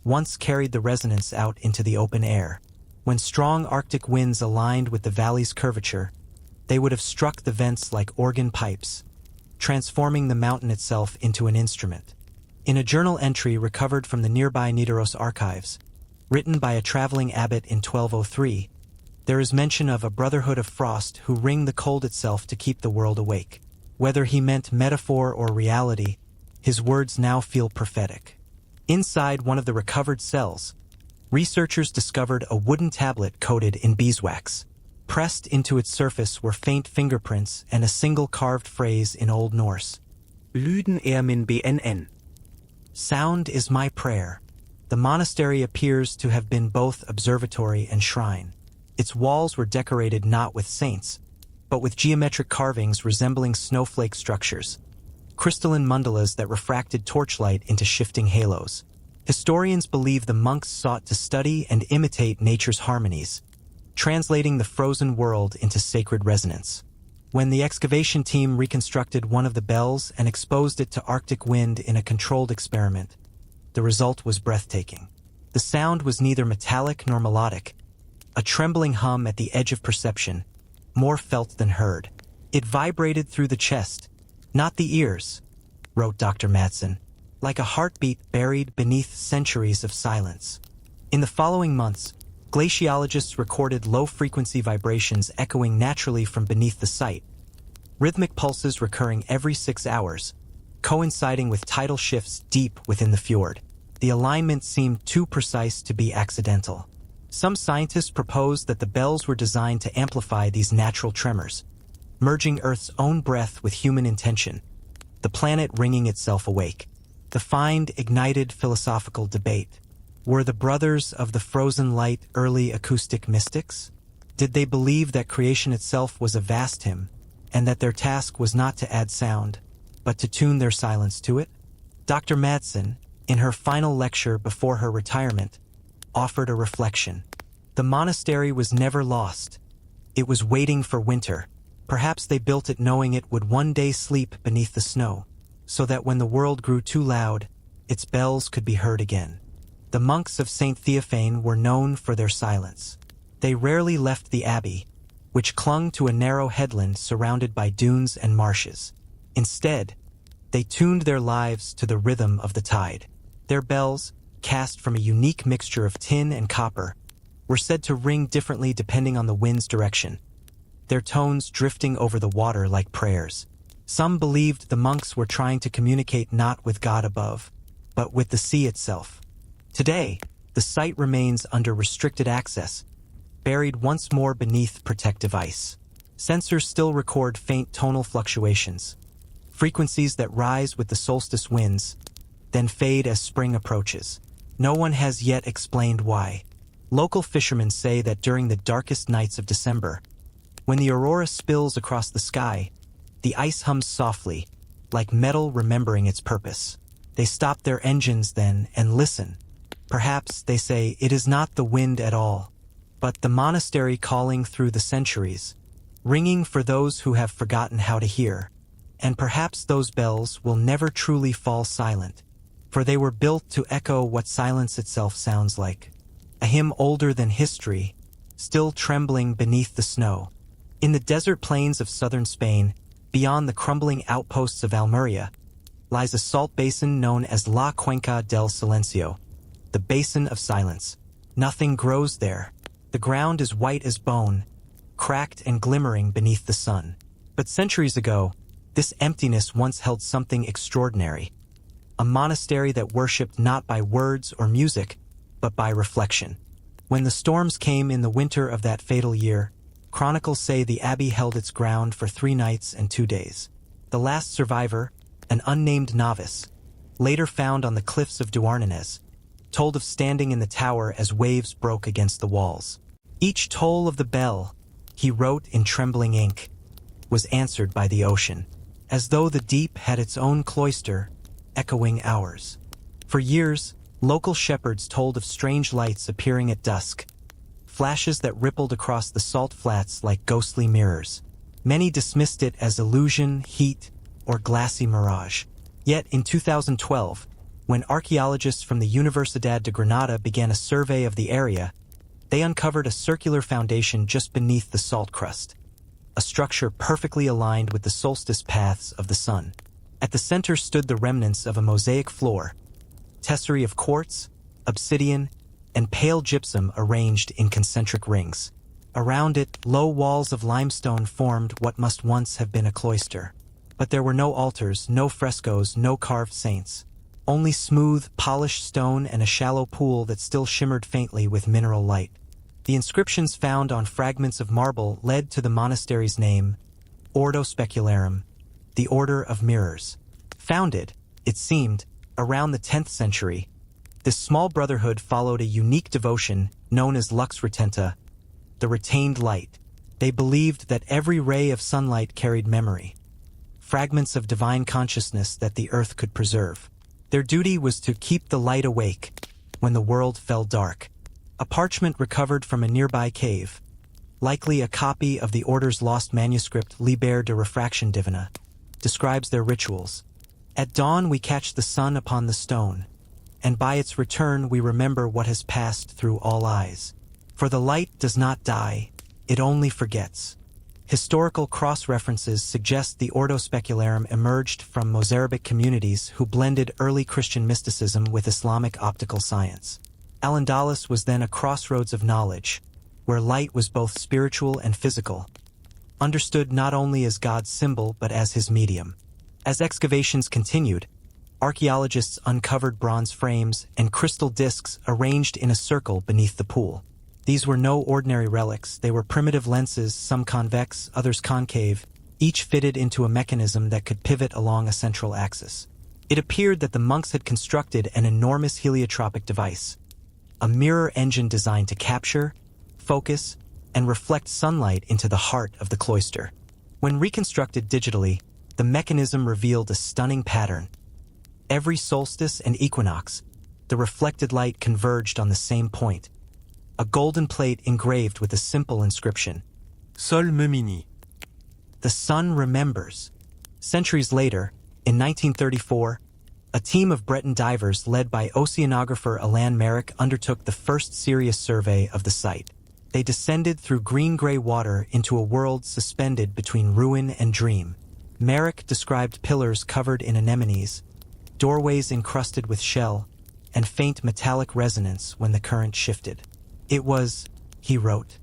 once carried the resonance out into the open air. When strong Arctic winds aligned with the valley's curvature, they would have struck the vents like organ pipes, transforming the mountain itself into an instrument. In a journal entry recovered from the nearby Nidaros archives, written by a traveling abbot in 1203, there is mention of a brotherhood of frost who ring the cold itself to keep the world awake. Whether he meant metaphor or reality, his words now feel prophetic. Inside one of the recovered cells, researchers discovered a wooden tablet coated in beeswax. Pressed into its surface were faint fingerprints and a single carved phrase in Old Norse. Lyden min bnn. Sound is my prayer. The monastery appears to have been both observatory and shrine. Its walls were decorated not with saints, but with geometric carvings resembling snowflake structures, crystalline mandalas that refracted torchlight into shifting halos. Historians believe the monks sought to study and imitate nature's harmonies, translating the frozen world into sacred resonance. When the excavation team reconstructed one of the bells and exposed it to Arctic wind in a controlled experiment, the result was breathtaking. The sound was neither metallic nor melodic, a trembling hum at the edge of perception, more felt than heard. It vibrated through the chest, not the ears, wrote Dr. Madsen, like a heartbeat buried beneath centuries of silence. In the following months, glaciologists recorded low-frequency vibrations echoing naturally from beneath the site, rhythmic pulses recurring every 6 hours, coinciding with tidal shifts deep within the fjord. The alignment seemed too precise to be accidental. Some scientists proposed that the bells were designed to amplify these natural tremors, merging Earth's own breath with human intention, the planet ringing itself awake. The find ignited philosophical debate. Were the Brothers of the Frozen Light early acoustic mystics? Did they believe that creation itself was a vast hymn, and that their task was not to add sound, but to tune their silence to it? Dr. Madsen, in her final lecture before her retirement, offered a reflection. The monastery was never lost. It was waiting for winter. Perhaps they built it knowing it would one day sleep beneath the snow, so that when the world grew too loud, its bells could be heard again. The monks of St. Theophane were known for their silence. They rarely left the abbey, which clung to a narrow headland surrounded by dunes and marshes. Instead, they tuned their lives to the rhythm of the tide. Their bells, cast from a unique mixture of tin and copper, were said to ring differently depending on the wind's direction, their tones drifting over the water like prayers. Some believed the monks were trying to communicate not with God above, but with the sea itself. Today, the site remains under restricted access, buried once more beneath protective ice. Sensors still record faint tonal fluctuations, frequencies that rise with the solstice winds, then fade as spring approaches. No one has yet explained why. Local fishermen say that during the darkest nights of December, when the aurora spills across the sky, the ice hums softly, like metal remembering its purpose. They stop their engines then and listen. Perhaps, they say, it is not the wind at all, but the monastery calling through the centuries, ringing for those who have forgotten how to hear. And perhaps those bells will never truly fall silent, for they were built to echo what silence itself sounds like. A hymn older than history, still trembling beneath the snow. In the desert plains of southern Spain, beyond the crumbling outposts of Almeria, lies a salt basin known as La Cuenca del Silencio, the Basin of Silence. Nothing grows there. The ground is white as bone, cracked and glimmering beneath the sun. But centuries ago, this emptiness once held something extraordinary. A monastery that worshipped not by words or music, but by reflection. When the storms came in the winter of that fatal year, chronicles say the abbey held its ground for 3 nights and 2 days. The last survivor, an unnamed novice, later found on the cliffs of Douarnenez, told of standing in the tower as waves broke against the walls. Each toll of the bell, he wrote in trembling ink, was answered by the ocean, as though the deep had its own cloister, echoing ours. For years, local shepherds told of strange lights appearing at dusk, flashes that rippled across the salt flats like ghostly mirrors. Many dismissed it as illusion, heat, or glassy mirage. Yet in 2012, when archaeologists from the Universidad de Granada began a survey of the area, they uncovered a circular foundation just beneath the salt crust, a structure perfectly aligned with the solstice paths of the sun. At the center stood the remnants of a mosaic floor, tesserae of quartz, obsidian, and pale gypsum arranged in concentric rings. Around it, low walls of limestone formed what must once have been a cloister. But there were no altars, no frescoes, no carved saints. Only smooth, polished stone and a shallow pool that still shimmered faintly with mineral light. The inscriptions found on fragments of marble led to the monastery's name, Ordo Specularum, the Order of Mirrors. Founded, it seemed, around the 10th century, this small brotherhood followed a unique devotion known as lux retenta, the retained light. They believed that every ray of sunlight carried memory, fragments of divine consciousness that the earth could preserve. Their duty was to keep the light awake when the world fell dark. A parchment recovered from a nearby cave, likely a copy of the order's lost manuscript Liber de Refraction Divina, describes their rituals. At dawn we catch the sun upon the stone, and by its return we remember what has passed through all eyes. For the light does not die, it only forgets. Historical cross-references suggest the Ordo Specularum emerged from Mozarabic communities who blended early Christian mysticism with Islamic optical science. Al-Andalus was then a crossroads of knowledge, where light was both spiritual and physical, understood not only as God's symbol but as his medium. As excavations continued, archaeologists uncovered bronze frames and crystal discs arranged in a circle beneath the pool. These were no ordinary relics. They were primitive lenses, some convex, others concave, each fitted into a mechanism that could pivot along a central axis. It appeared that the monks had constructed an enormous heliotropic device, a mirror engine designed to capture, focus, and reflect sunlight into the heart of the cloister. When reconstructed digitally, the mechanism revealed a stunning pattern. Every solstice and equinox, the reflected light converged on the same point. A golden plate engraved with a simple inscription. Sol me mini. The sun remembers. Centuries later, in 1934, a team of Breton divers led by oceanographer Alain Merrick undertook the first serious survey of the site. They descended through green-gray water into a world suspended between ruin and dream. Merrick described pillars covered in anemones, doorways encrusted with shell, and faint metallic resonance when the current shifted. It was, he wrote,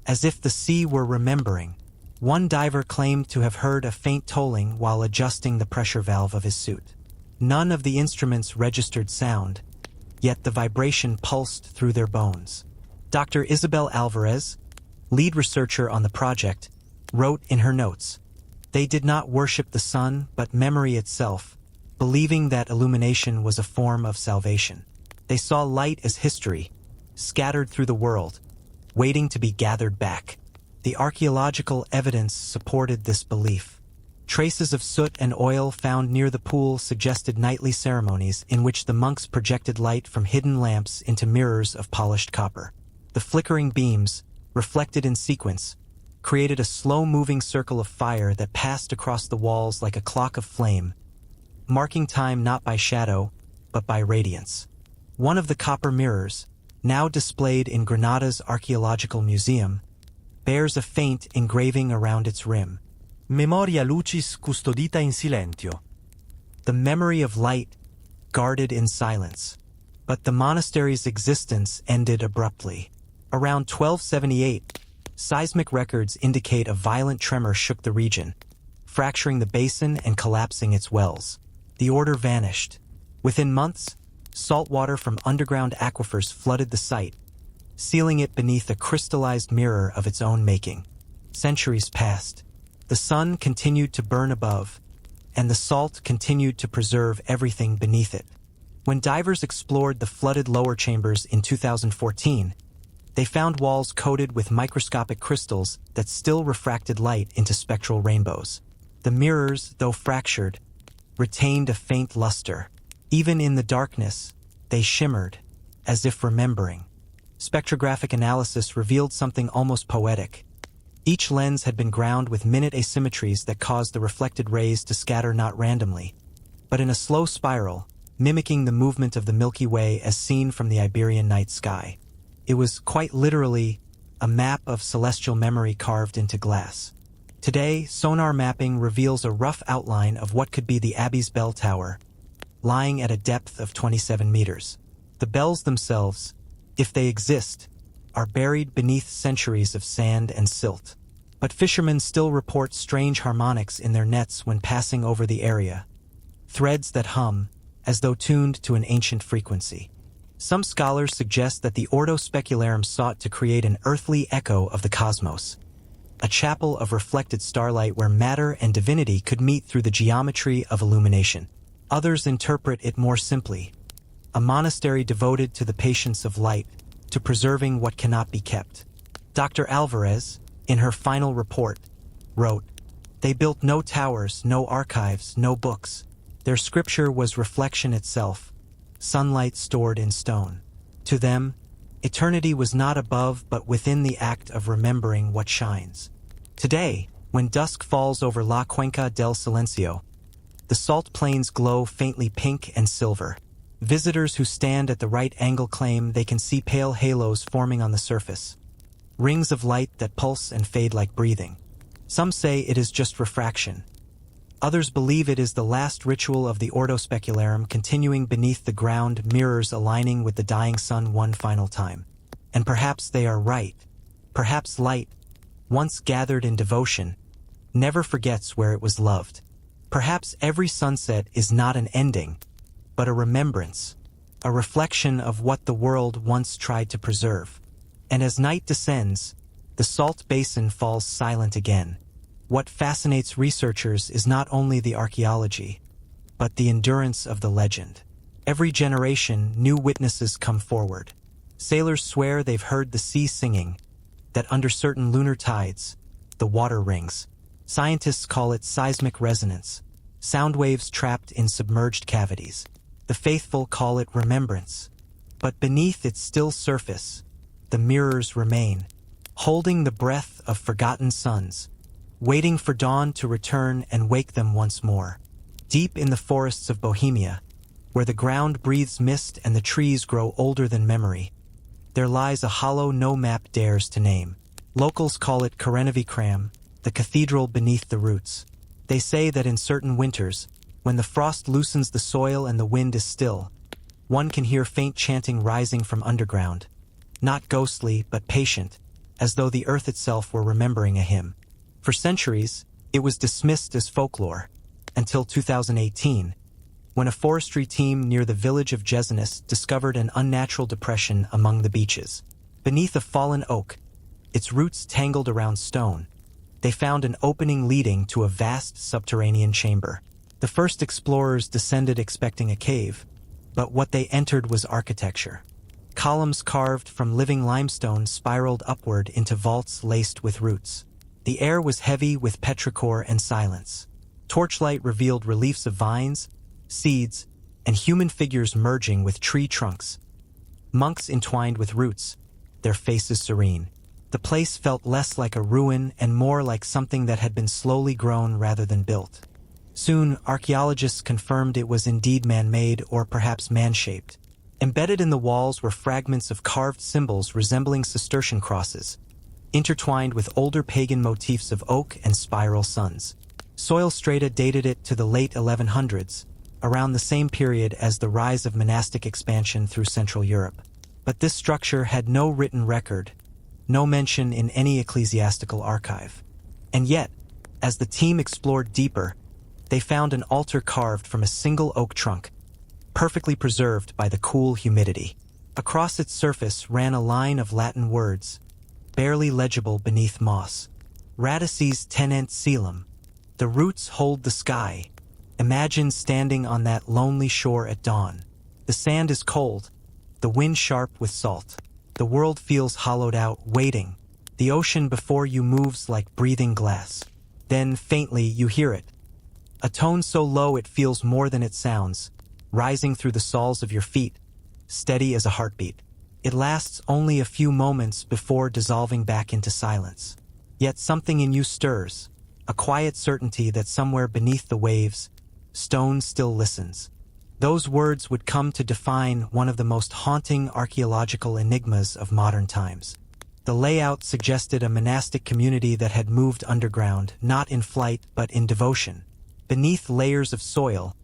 as if the sea were remembering. One diver claimed to have heard a faint tolling while adjusting the pressure valve of his suit. None of the instruments registered sound, yet the vibration pulsed through their bones. Dr. Isabel Alvarez, lead researcher on the project, wrote in her notes, "They did not worship the sun but memory itself, believing that illumination was a form of salvation. They saw light as history, scattered through the world, waiting to be gathered back." The archaeological evidence supported this belief. Traces of soot and oil found near the pool suggested nightly ceremonies in which the monks projected light from hidden lamps into mirrors of polished copper. The flickering beams, reflected in sequence, created a slow-moving circle of fire that passed across the walls like a clock of flame, marking time not by shadow, but by radiance. One of the copper mirrors, now displayed in Granada's Archaeological Museum, bears a faint engraving around its rim. Memoria lucis custodita in silentio. The memory of light, guarded in silence. But the monastery's existence ended abruptly. Around 1278, seismic records indicate a violent tremor shook the region, fracturing the basin and collapsing its wells. The order vanished. Within months, salt water from underground aquifers flooded the site, sealing it beneath a crystallized mirror of its own making. Centuries passed. The sun continued to burn above, and the salt continued to preserve everything beneath it. When divers explored the flooded lower chambers in 2014, they found walls coated with microscopic crystals that still refracted light into spectral rainbows. The mirrors, though fractured, retained a faint luster. Even in the darkness, they shimmered, as if remembering. Spectrographic analysis revealed something almost poetic. Each lens had been ground with minute asymmetries that caused the reflected rays to scatter not randomly, but in a slow spiral, mimicking the movement of the Milky Way as seen from the Iberian night sky. It was quite literally a map of celestial memory carved into glass. Today, sonar mapping reveals a rough outline of what could be the Abbey's bell tower, lying at a depth of 27 meters. The bells themselves, if they exist, are buried beneath centuries of sand and silt. But fishermen still report strange harmonics in their nets when passing over the area, threads that hum, as though tuned to an ancient frequency. Some scholars suggest that the Ordo Specularum sought to create an earthly echo of the cosmos, a chapel of reflected starlight where matter and divinity could meet through the geometry of illumination. Others interpret it more simply, a monastery devoted to the patience of light, to preserving what cannot be kept. Dr. Alvarez, in her final report, wrote, "They built no towers, no archives, no books. Their scripture was reflection itself, sunlight stored in stone. To them, eternity was not above but within the act of remembering what shines." Today, when dusk falls over La Cuenca del Silencio, the salt plains glow faintly pink and silver. Visitors who stand at the right angle claim they can see pale halos forming on the surface, rings of light that pulse and fade like breathing. Some say it is just refraction. Others believe it is the last ritual of the Ordo Specularum continuing beneath the ground, mirrors aligning with the dying sun one final time. And perhaps they are right. Perhaps light, once gathered in devotion, never forgets where it was loved. Perhaps every sunset is not an ending, but a remembrance, a reflection of what the world once tried to preserve. And as night descends, the salt basin falls silent again. What fascinates researchers is not only the archaeology, but the endurance of the legend. Every generation, new witnesses come forward. Sailors swear they've heard the sea singing, that under certain lunar tides, the water rings. Scientists call it seismic resonance, sound waves trapped in submerged cavities. The faithful call it remembrance. But beneath its still surface, the mirrors remain, holding the breath of forgotten suns, waiting for dawn to return and wake them once more. Deep in the forests of Bohemia, where the ground breathes mist and the trees grow older than memory, there lies a hollow no map dares to name. Locals call it Karenovi Kram, the cathedral beneath the roots. They say that in certain winters, when the frost loosens the soil and the wind is still, one can hear faint chanting rising from underground, not ghostly but patient, as though the earth itself were remembering a hymn. For centuries, it was dismissed as folklore, until 2018, when a forestry team near the village of Jesenis discovered an unnatural depression among the beaches. Beneath a fallen oak, its roots tangled around stone, they found an opening leading to a vast subterranean chamber. The first explorers descended expecting a cave, but what they entered was architecture. Columns carved from living limestone spiraled upward into vaults laced with roots. The air was heavy with petrichor and silence. Torchlight revealed reliefs of vines, seeds, and human figures merging with tree trunks. Monks entwined with roots, their faces serene. The place felt less like a ruin and more like something that had been slowly grown rather than built. Soon, archaeologists confirmed it was indeed man-made or perhaps man-shaped. Embedded in the walls were fragments of carved symbols resembling Cistercian crosses, intertwined with older pagan motifs of oak and spiral suns. Soil strata dated it to the late 1100s, around the same period as the rise of monastic expansion through Central Europe. But this structure had no written record, no mention in any ecclesiastical archive. And yet, as the team explored deeper, they found an altar carved from a single oak trunk, perfectly preserved by the cool humidity. Across its surface ran a line of Latin words, barely legible beneath moss. Radices tenent caelum. The roots hold the sky. Imagine standing on that lonely shore at dawn. The sand is cold, the wind sharp with salt. The world feels hollowed out, waiting. The ocean before you moves like breathing glass. Then, faintly, you hear it. A tone so low it feels more than it sounds, rising through the soles of your feet, steady as a heartbeat. It lasts only a few moments before dissolving back into silence. Yet something in you stirs, a quiet certainty that somewhere beneath the waves, stone still listens. Those words would come to define one of the most haunting archaeological enigmas of modern times. The layout suggested a monastic community that had moved underground, not in flight but in devotion. Beneath layers of soil,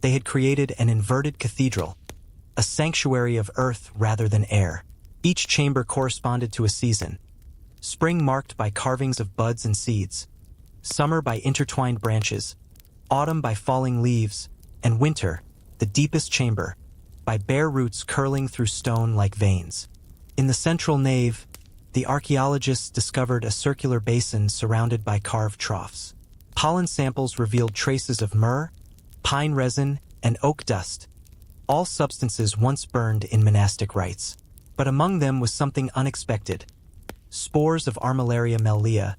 they had created an inverted cathedral, a sanctuary of earth rather than air. Each chamber corresponded to a season. Spring marked by carvings of buds and seeds, summer by intertwined branches, autumn by falling leaves, and winter, the deepest chamber, by bare roots curling through stone like veins. In the central nave, the archaeologists discovered a circular basin surrounded by carved troughs. Pollen samples revealed traces of myrrh, pine resin, and oak dust, all substances once burned in monastic rites. But among them was something unexpected: spores of Armillaria mellea,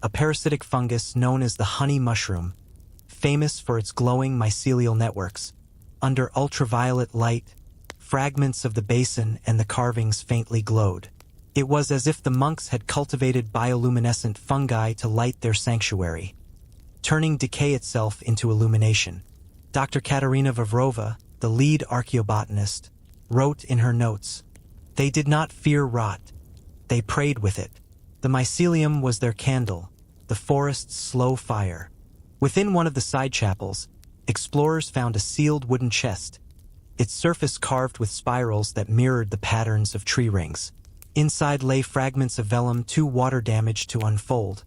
a parasitic fungus known as the honey mushroom, famous for its glowing mycelial networks. Under ultraviolet light, fragments of the basin and the carvings faintly glowed. It was as if the monks had cultivated bioluminescent fungi to light their sanctuary, turning decay itself into illumination. Dr. Katerina Vavrova, the lead archaeobotanist, wrote in her notes, "They did not fear rot. They prayed with it. The mycelium was their candle, the forest's slow fire." Within one of the side chapels, explorers found a sealed wooden chest, its surface carved with spirals that mirrored the patterns of tree rings. Inside lay fragments of vellum too water-damaged to unfold,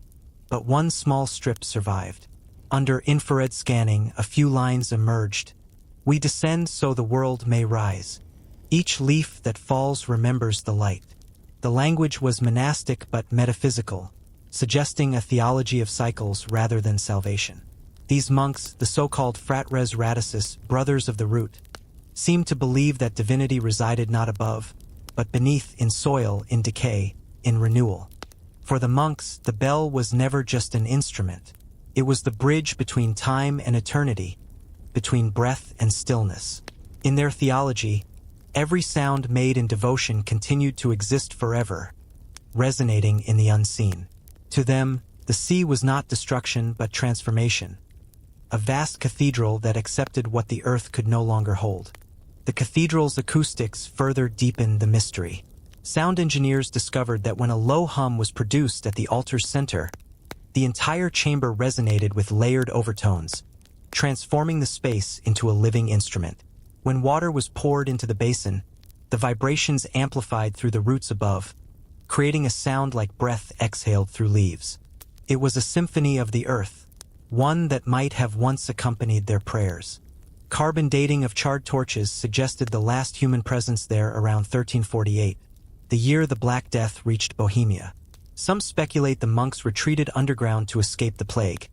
but one small strip survived. Under infrared scanning, a few lines emerged. "We descend so the world may rise. Each leaf that falls remembers the light." The language was monastic but metaphysical, suggesting a theology of cycles rather than salvation. These monks, the so-called fratres radices, brothers of the root, seemed to believe that divinity resided not above, but beneath, in soil, in decay, in renewal. For the monks, the bell was never just an instrument. It was the bridge between time and eternity, between breath and stillness. In their theology, every sound made in devotion continued to exist forever, resonating in the unseen. To them, the sea was not destruction but transformation, a vast cathedral that accepted what the earth could no longer hold. The cathedral's acoustics further deepened the mystery. Sound engineers discovered that when a low hum was produced at the altar's center, the entire chamber resonated with layered overtones, transforming the space into a living instrument. When water was poured into the basin, the vibrations amplified through the roots above, creating a sound like breath exhaled through leaves. It was a symphony of the earth, one that might have once accompanied their prayers. Carbon dating of charred torches suggested the last human presence there around 1348, the year the Black Death reached Bohemia. Some speculate the monks retreated underground to escape the plague.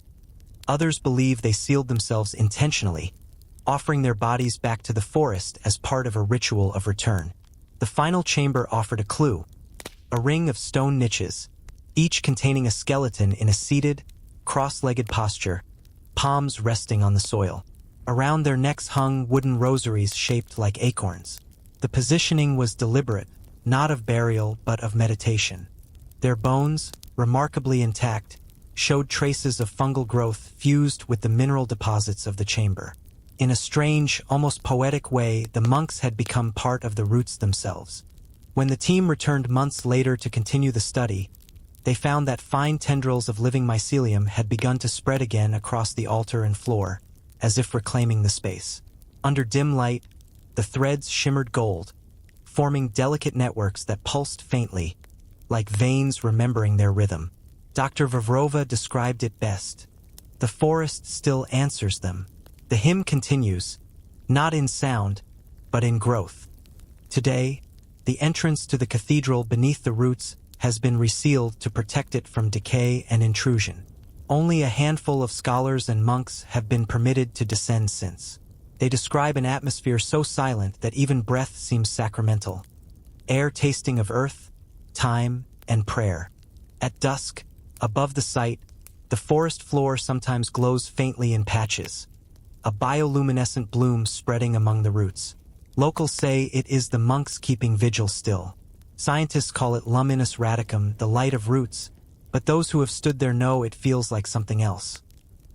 Others believe they sealed themselves intentionally, offering their bodies back to the forest as part of a ritual of return. The final chamber offered a clue: a ring of stone niches, each containing a skeleton in a seated, cross-legged posture, palms resting on the soil. Around their necks hung wooden rosaries shaped like acorns. The positioning was deliberate, not of burial but of meditation. Their bones, remarkably intact, showed traces of fungal growth fused with the mineral deposits of the chamber. In a strange, almost poetic way, the monks had become part of the roots themselves. When the team returned months later to continue the study, they found that fine tendrils of living mycelium had begun to spread again across the altar and floor, as if reclaiming the space. Under dim light, the threads shimmered gold, forming delicate networks that pulsed faintly, like veins remembering their rhythm. Dr. Vavrova described it best: the forest still answers them. The hymn continues, not in sound, but in growth. Today, the entrance to the cathedral beneath the roots has been resealed to protect it from decay and intrusion. Only a handful of scholars and monks have been permitted to descend since. They describe an atmosphere so silent that even breath seems sacramental. Air tasting of earth, time, and prayer. At dusk, above the site, the forest floor sometimes glows faintly in patches, a bioluminescent bloom spreading among the roots. Locals say it is the monks keeping vigil still. Scientists call it luminous radicum, the light of roots, but those who have stood there know it feels like something else.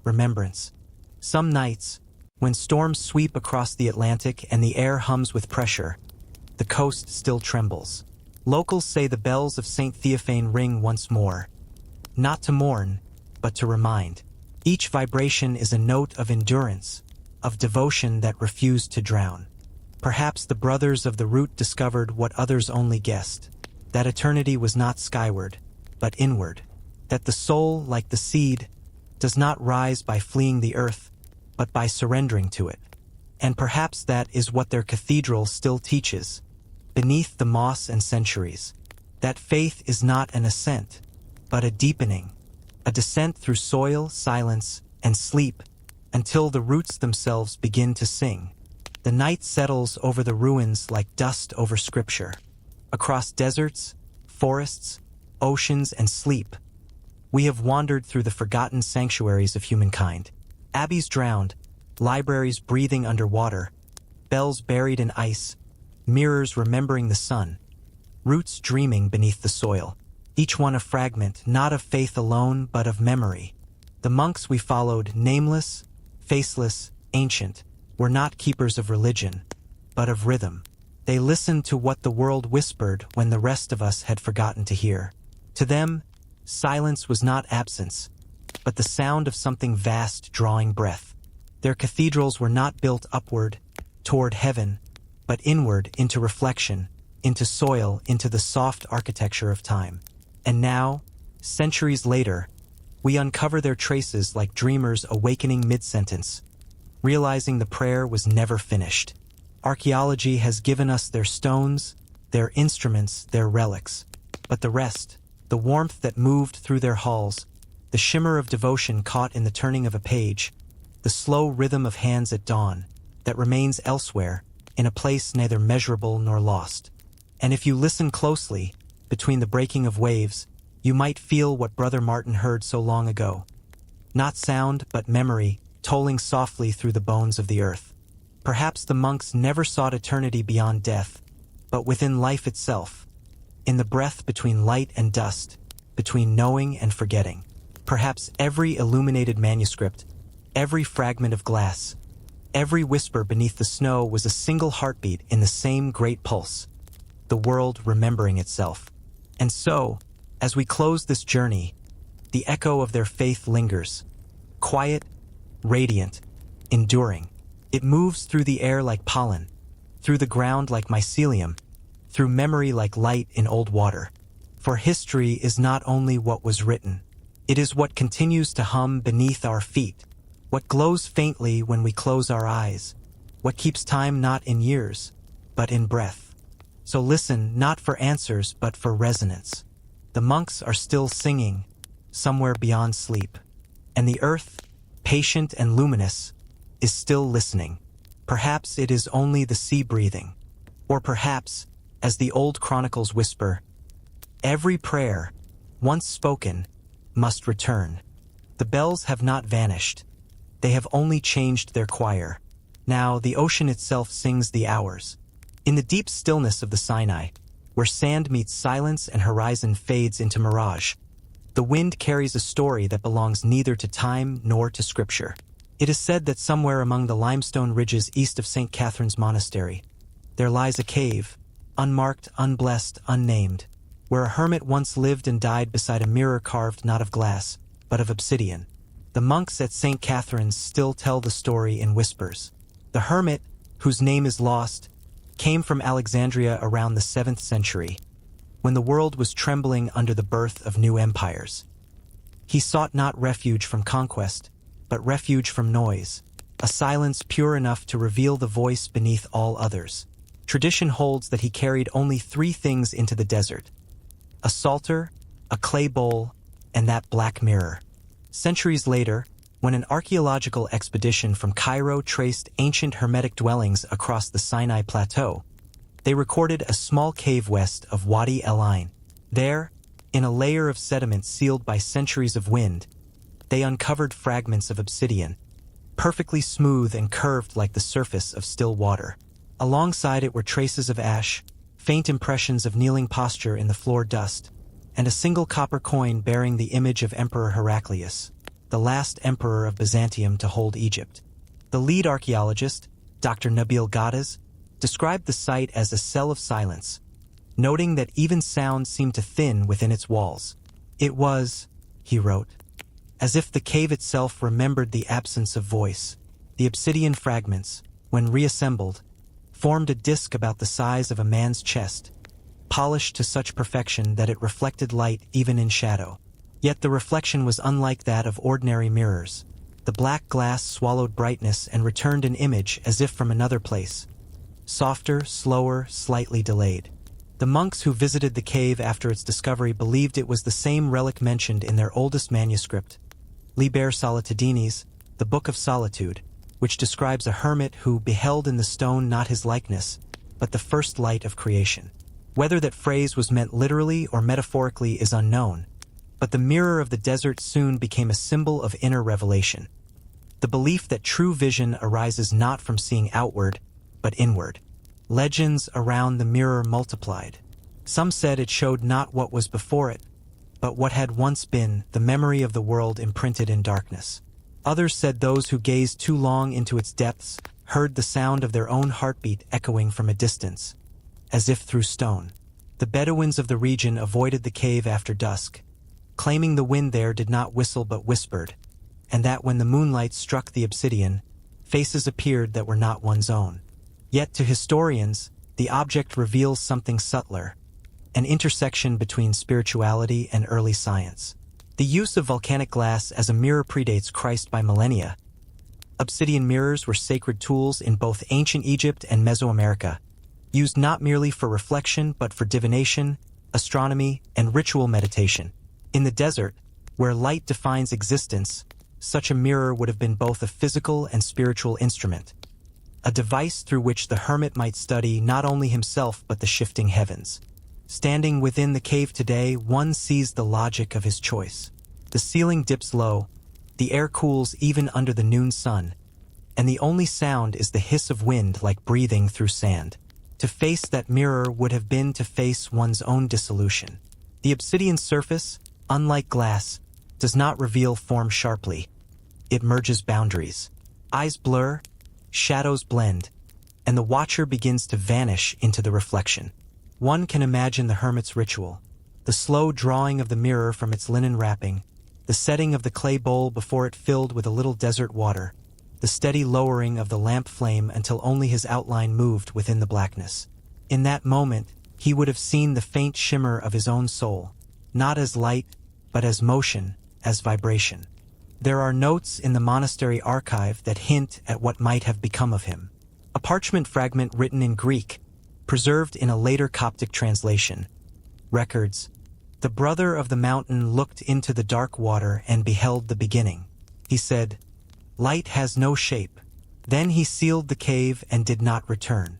Remembrance. Some nights, when storms sweep across the Atlantic and the air hums with pressure, the coast still trembles. Locals say the bells of St. Theophane ring once more, not to mourn, but to remind. Each vibration is a note of endurance, of devotion that refused to drown. Perhaps the brothers of the root discovered what others only guessed: that eternity was not skyward, but inward, that the soul, like the seed, does not rise by fleeing the earth, but by surrendering to it. And perhaps that is what their cathedral still teaches, beneath the moss and centuries, that faith is not an ascent, but a deepening, a descent through soil, silence, and sleep, until the roots themselves begin to sing. The night settles over the ruins like dust over scripture. Across deserts, forests, oceans, and sleep, we have wandered through the forgotten sanctuaries of humankind. Abbeys drowned, libraries breathing underwater, bells buried in ice, mirrors remembering the sun, roots dreaming beneath the soil, each one a fragment not of faith alone but of memory. The monks we followed, nameless, faceless, ancient, were not keepers of religion, but of rhythm. They listened to what the world whispered when the rest of us had forgotten to hear. To them, silence was not absence, but the sound of something vast drawing breath. Their cathedrals were not built upward, toward heaven, but inward into reflection, into soil, into the soft architecture of time. And now, centuries later, we uncover their traces like dreamers awakening mid-sentence, realizing the prayer was never finished. Archaeology has given us their stones, their instruments, their relics. But the rest, the warmth that moved through their halls, the shimmer of devotion caught in the turning of a page, the slow rhythm of hands at dawn, that remains elsewhere, in a place neither measurable nor lost. And if you listen closely, between the breaking of waves, you might feel what Brother Martin heard so long ago. Not sound, but memory, tolling softly through the bones of the earth. Perhaps the monks never sought eternity beyond death, but within life itself, in the breath between light and dust, between knowing and forgetting. Perhaps every illuminated manuscript, every fragment of glass, every whisper beneath the snow was a single heartbeat in the same great pulse, the world remembering itself. And so, as we close this journey, the echo of their faith lingers, quiet, radiant, enduring. It moves through the air like pollen, through the ground like mycelium, through memory like light in old water. For history is not only what was written, it is what continues to hum beneath our feet, what glows faintly when we close our eyes, what keeps time not in years, but in breath. So listen not for answers but for resonance. The monks are still singing, somewhere beyond sleep, and the earth, patient and luminous, is still listening. Perhaps it is only the sea breathing, or perhaps, as the old chronicles whisper, every prayer, once spoken, must return. The bells have not vanished. They have only changed their choir. Now the ocean itself sings the hours. In the deep stillness of the Sinai, where sand meets silence and horizon fades into mirage, the wind carries a story that belongs neither to time nor to scripture. It is said that somewhere among the limestone ridges east of St. Catherine's Monastery, there lies a cave, unmarked, unblessed, unnamed, where a hermit once lived and died beside a mirror carved not of glass, but of obsidian. The monks at St. Catherine's still tell the story in whispers. The hermit, whose name is lost, came from Alexandria around the 7th century, when the world was trembling under the birth of new empires. He sought not refuge from conquest, but refuge from noise, a silence pure enough to reveal the voice beneath all others. Tradition holds that he carried only 3 things into the desert: a psalter, a clay bowl, and that black mirror. Centuries later, when an archaeological expedition from Cairo traced ancient Hermetic dwellings across the Sinai Plateau, they recorded a small cave west of Wadi El Ain. There, in a layer of sediment sealed by centuries of wind, they uncovered fragments of obsidian, perfectly smooth and curved like the surface of still water. Alongside it were traces of ash, faint impressions of kneeling posture in the floor dust, and a single copper coin bearing the image of Emperor Heraclius, the last emperor of Byzantium to hold Egypt. The lead archaeologist, Dr. Nabil Ghadaz, described the site as a cell of silence, noting that even sound seemed to thin within its walls. It was, he wrote, as if the cave itself remembered the absence of voice. The obsidian fragments, when reassembled, formed a disk about the size of a man's chest, polished to such perfection that it reflected light even in shadow. Yet the reflection was unlike that of ordinary mirrors. The black glass swallowed brightness and returned an image as if from another place, softer, slower, slightly delayed. The monks who visited the cave after its discovery believed it was the same relic mentioned in their oldest manuscript, Liber Solitudinis, the Book of Solitude, which describes a hermit who beheld in the stone not his likeness, but the first light of creation. Whether that phrase was meant literally or metaphorically is unknown, but the mirror of the desert soon became a symbol of inner revelation. The belief that true vision arises not from seeing outward, but inward. Legends around the mirror multiplied. Some said it showed not what was before it, but what had once been, the memory of the world imprinted in darkness. Others said those who gazed too long into its depths heard the sound of their own heartbeat echoing from a distance, as if through stone. The Bedouins of the region avoided the cave after dusk, claiming the wind there did not whistle but whispered, and that when the moonlight struck the obsidian, faces appeared that were not one's own. Yet to historians, the object reveals something subtler, an intersection between spirituality and early science. The use of volcanic glass as a mirror predates Christ by millennia. Obsidian mirrors were sacred tools in both ancient Egypt and Mesoamerica, used not merely for reflection but for divination, astronomy, and ritual meditation. In the desert, where light defines existence, such a mirror would have been both a physical and spiritual instrument, a device through which the hermit might study not only himself but the shifting heavens. Standing within the cave today, one sees the logic of his choice. The ceiling dips low, the air cools even under the noon sun, and the only sound is the hiss of wind like breathing through sand. To face that mirror would have been to face one's own dissolution. The obsidian surface, unlike glass, does not reveal form sharply. It merges boundaries. Eyes blur, shadows blend, and the watcher begins to vanish into the reflection. One can imagine the hermit's ritual, the slow drawing of the mirror from its linen wrapping, the setting of the clay bowl before it filled with a little desert water, the steady lowering of the lamp flame until only his outline moved within the blackness. In that moment, he would have seen the faint shimmer of his own soul, not as light, but as motion, as vibration. There are notes in the monastery archive that hint at what might have become of him. A parchment fragment written in Greek, preserved in a later Coptic translation, records, "The brother of the mountain looked into the dark water and beheld the beginning. He said, 'Light has no shape.' Then he sealed the cave and did not return."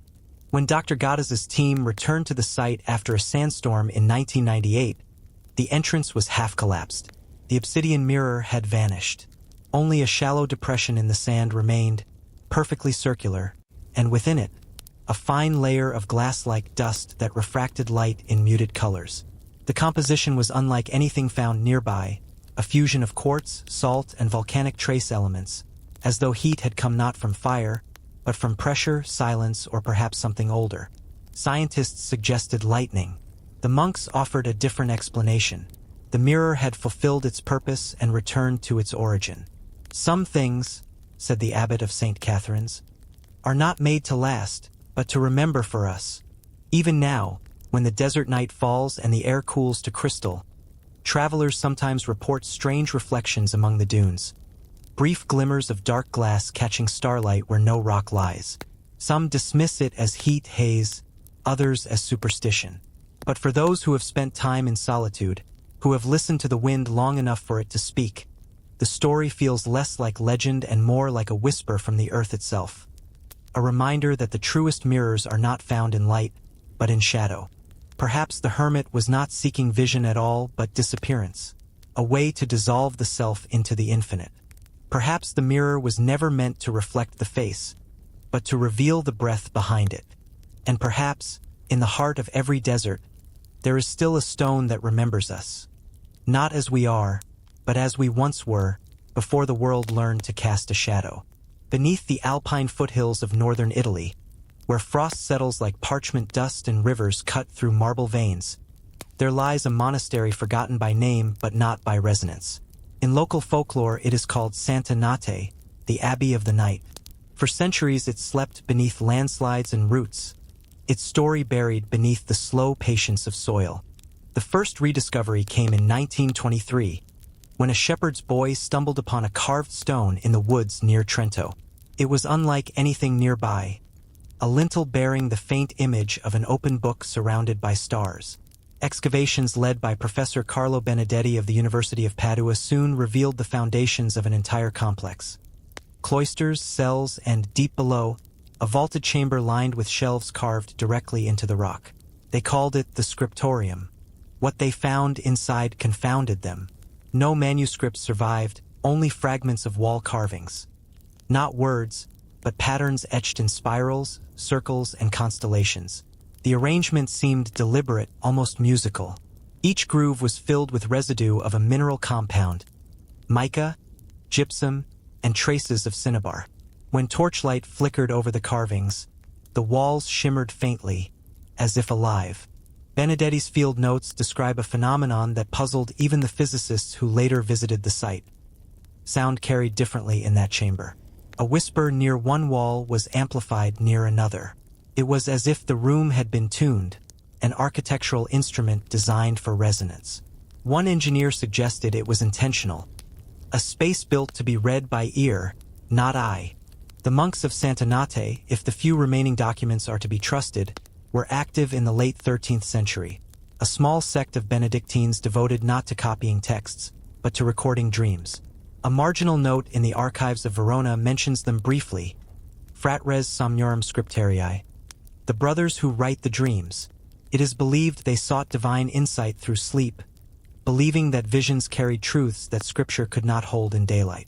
When Dr. Gaddas's team returned to the site after a sandstorm in 1998, the entrance was half collapsed. The obsidian mirror had vanished. Only a shallow depression in the sand remained, perfectly circular, and within it, a fine layer of glass-like dust that refracted light in muted colors. The composition was unlike anything found nearby, a fusion of quartz, salt, and volcanic trace elements, as though heat had come not from fire, but from pressure, silence, or perhaps something older. Scientists suggested lightning. The monks offered a different explanation. The mirror had fulfilled its purpose and returned to its origin. "Some things," said the abbot of St. Catherine's, "are not made to last, but to remember for us. Even now, when the desert night falls and the air cools to crystal, travelers sometimes report strange reflections among the dunes. Brief glimmers of dark glass catching starlight where no rock lies. Some dismiss it as heat haze, others as superstition. But for those who have spent time in solitude, who have listened to the wind long enough for it to speak, the story feels less like legend and more like a whisper from the earth itself. A reminder that the truest mirrors are not found in light, but in shadow. Perhaps the hermit was not seeking vision at all, but disappearance, a way to dissolve the self into the infinite. Perhaps the mirror was never meant to reflect the face, but to reveal the breath behind it. And perhaps, in the heart of every desert, there is still a stone that remembers us. Not as we are, but as we once were, before the world learned to cast a shadow. Beneath the alpine foothills of northern Italy, where frost settles like parchment dust and rivers cut through marble veins, there lies a monastery forgotten by name but not by resonance. In local folklore, it is called Santa Nate, the Abbey of the Night. For centuries it slept beneath landslides and roots, its story buried beneath the slow patience of soil. The first rediscovery came in 1923, when a shepherd's boy stumbled upon a carved stone in the woods near Trento. It was unlike anything nearby, a lintel bearing the faint image of an open book surrounded by stars. Excavations led by Professor Carlo Benedetti of the University of Padua soon revealed the foundations of an entire complex. Cloisters, cells, and, deep below, a vaulted chamber lined with shelves carved directly into the rock. They called it the scriptorium. What they found inside confounded them. No manuscripts survived, only fragments of wall carvings. Not words, but patterns etched in spirals, circles, and constellations. The arrangement seemed deliberate, almost musical. Each groove was filled with residue of a mineral compound, mica, gypsum, and traces of cinnabar. When torchlight flickered over the carvings, the walls shimmered faintly, as if alive. Benedetti's field notes describe a phenomenon that puzzled even the physicists who later visited the site. Sound carried differently in that chamber. A whisper near one wall was amplified near another. It was as if the room had been tuned, an architectural instrument designed for resonance. One engineer suggested it was intentional, a space built to be read by ear, not eye. The monks of Santa Nate, if the few remaining documents are to be trusted, were active in the late 13th century, a small sect of Benedictines devoted not to copying texts, but to recording dreams. A marginal note in the archives of Verona mentions them briefly, fratres somnorum scriptarii, the brothers who write the dreams. It is believed they sought divine insight through sleep, believing that visions carried truths that scripture could not hold in daylight.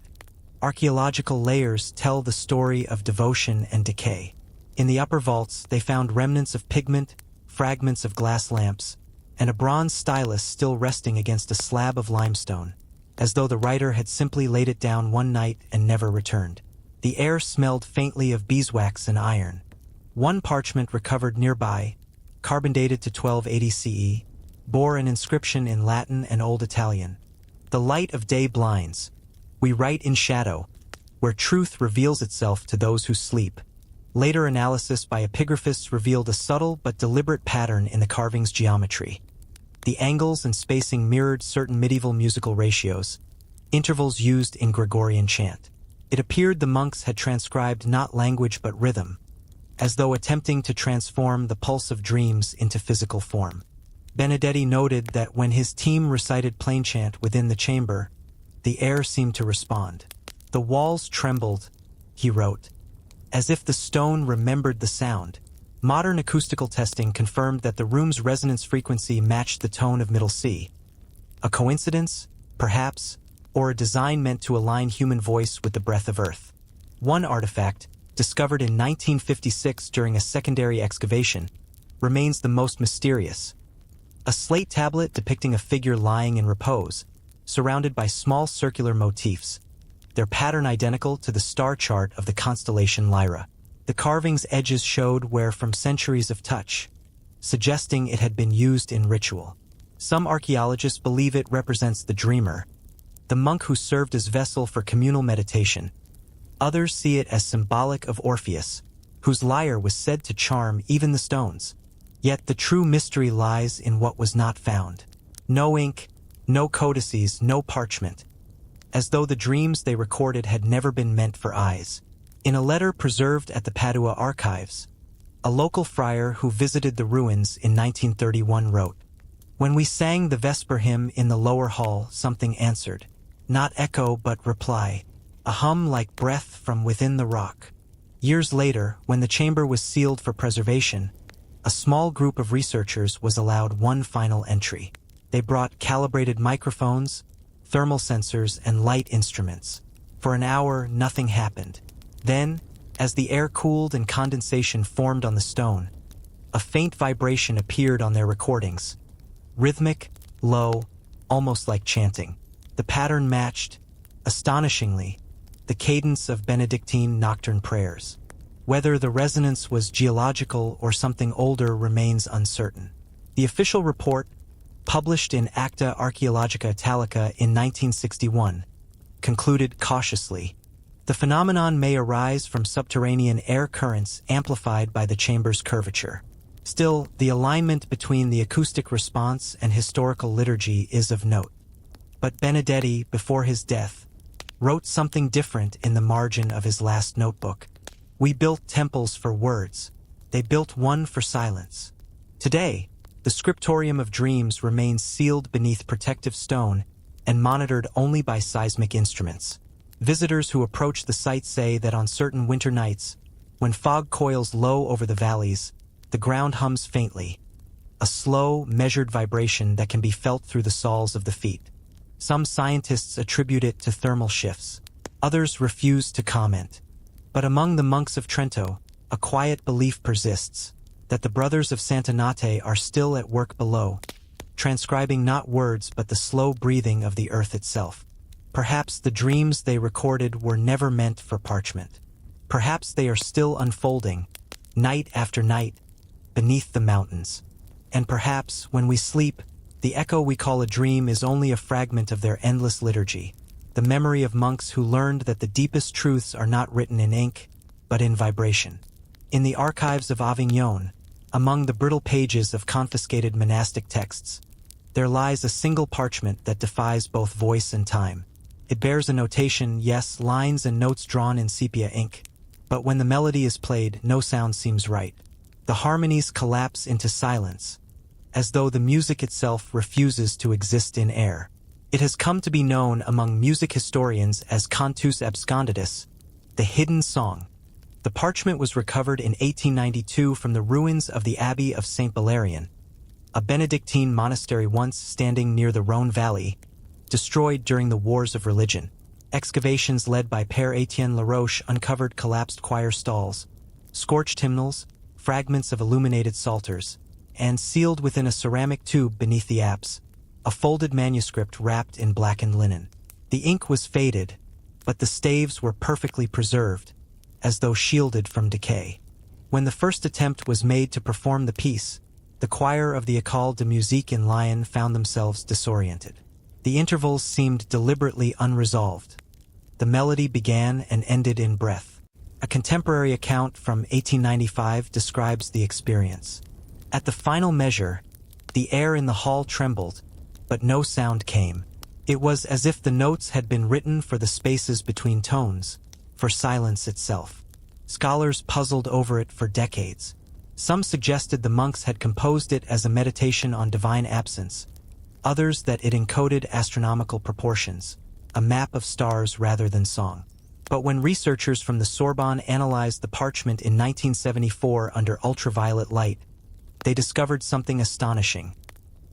Archaeological layers tell the story of devotion and decay. In the upper vaults, they found remnants of pigment, fragments of glass lamps, and a bronze stylus still resting against a slab of limestone, as though the writer had simply laid it down one night and never returned. The air smelled faintly of beeswax and iron. One parchment recovered nearby, carbon dated to 1280 CE, bore an inscription in Latin and Old Italian. The light of day blinds. We write in shadow, where truth reveals itself to those who sleep. Later analysis by epigraphists revealed a subtle but deliberate pattern in the carving's geometry. The angles and spacing mirrored certain medieval musical ratios, intervals used in Gregorian chant. It appeared the monks had transcribed not language but rhythm, as though attempting to transform the pulse of dreams into physical form. Benedetti noted that when his team recited plainchant within the chamber, the air seemed to respond. The walls trembled, he wrote, as if the stone remembered the sound. Modern acoustical testing confirmed that the room's resonance frequency matched the tone of Middle C. A coincidence, perhaps, or a design meant to align human voice with the breath of earth. One artifact, discovered in 1956 during a secondary excavation, remains the most mysterious. A slate tablet depicting a figure lying in repose, surrounded by small circular motifs, their pattern identical to the star chart of the constellation Lyra. The carving's edges showed wear from centuries of touch, suggesting it had been used in ritual. Some archaeologists believe it represents the dreamer, the monk who served as vessel for communal meditation. Others see it as symbolic of Orpheus, whose lyre was said to charm even the stones. Yet the true mystery lies in what was not found. No ink, no codices, no parchment, as though the dreams they recorded had never been meant for eyes. In a letter preserved at the Padua archives, a local friar who visited the ruins in 1931 wrote, "When we sang the Vesper hymn in the lower hall, something answered, not echo but reply, a hum like breath from within the rock." Years later, when the chamber was sealed for preservation, a small group of researchers was allowed one final entry. They brought calibrated microphones, thermal sensors, and light instruments. For an hour, nothing happened. Then, as the air cooled and condensation formed on the stone, a faint vibration appeared on their recordings. Rhythmic, low, almost like chanting. The pattern matched, astonishingly, the cadence of Benedictine nocturne prayers. Whether the resonance was geological or something older remains uncertain. The official report, published in Acta Archaeologica Italica in 1961, concluded cautiously, the phenomenon may arise from subterranean air currents amplified by the chamber's curvature. Still, the alignment between the acoustic response and historical liturgy is of note. But Benedetti, before his death, wrote something different in the margin of his last notebook. "We built temples for words. They built one for silence." Today, the scriptorium of dreams remains sealed beneath protective stone and monitored only by seismic instruments. Visitors who approach the site say that on certain winter nights, when fog coils low over the valleys, the ground hums faintly, a slow, measured vibration that can be felt through the soles of the feet. Some scientists attribute it to thermal shifts. Others refuse to comment. But among the monks of Trento, a quiet belief persists that the brothers of Sant'Anate are still at work below, transcribing not words but the slow breathing of the earth itself. Perhaps the dreams they recorded were never meant for parchment. Perhaps they are still unfolding, night after night, beneath the mountains. And perhaps, when we sleep, the echo we call a dream is only a fragment of their endless liturgy, the memory of monks who learned that the deepest truths are not written in ink, but in vibration. In the archives of Avignon, among the brittle pages of confiscated monastic texts, there lies a single parchment that defies both voice and time. It bears a notation, yes, lines and notes drawn in sepia ink, but when the melody is played, no sound seems right. The harmonies collapse into silence, as though the music itself refuses to exist in air. It has come to be known among music historians as cantus absconditus, the hidden song. The parchment was recovered in 1892 from the ruins of the Abbey of St. Valerian, a Benedictine monastery once standing near the Rhône Valley, destroyed during the Wars of Religion. Excavations led by Père Étienne Laroche uncovered collapsed choir stalls, scorched hymnals, fragments of illuminated psalters, and sealed within a ceramic tube beneath the apse, a folded manuscript wrapped in blackened linen. The ink was faded, but the staves were perfectly preserved, as though shielded from decay. When the first attempt was made to perform the piece, the choir of the École de Musique in Lyon found themselves disoriented. The intervals seemed deliberately unresolved. The melody began and ended in breath. A contemporary account from 1895 describes the experience. At the final measure, the air in the hall trembled, but no sound came. It was as if the notes had been written for the spaces between tones, for silence itself. Scholars puzzled over it for decades. Some suggested the monks had composed it as a meditation on divine absence, others that it encoded astronomical proportions, a map of stars rather than song. But when researchers from the Sorbonne analyzed the parchment in 1974 under ultraviolet light, they discovered something astonishing.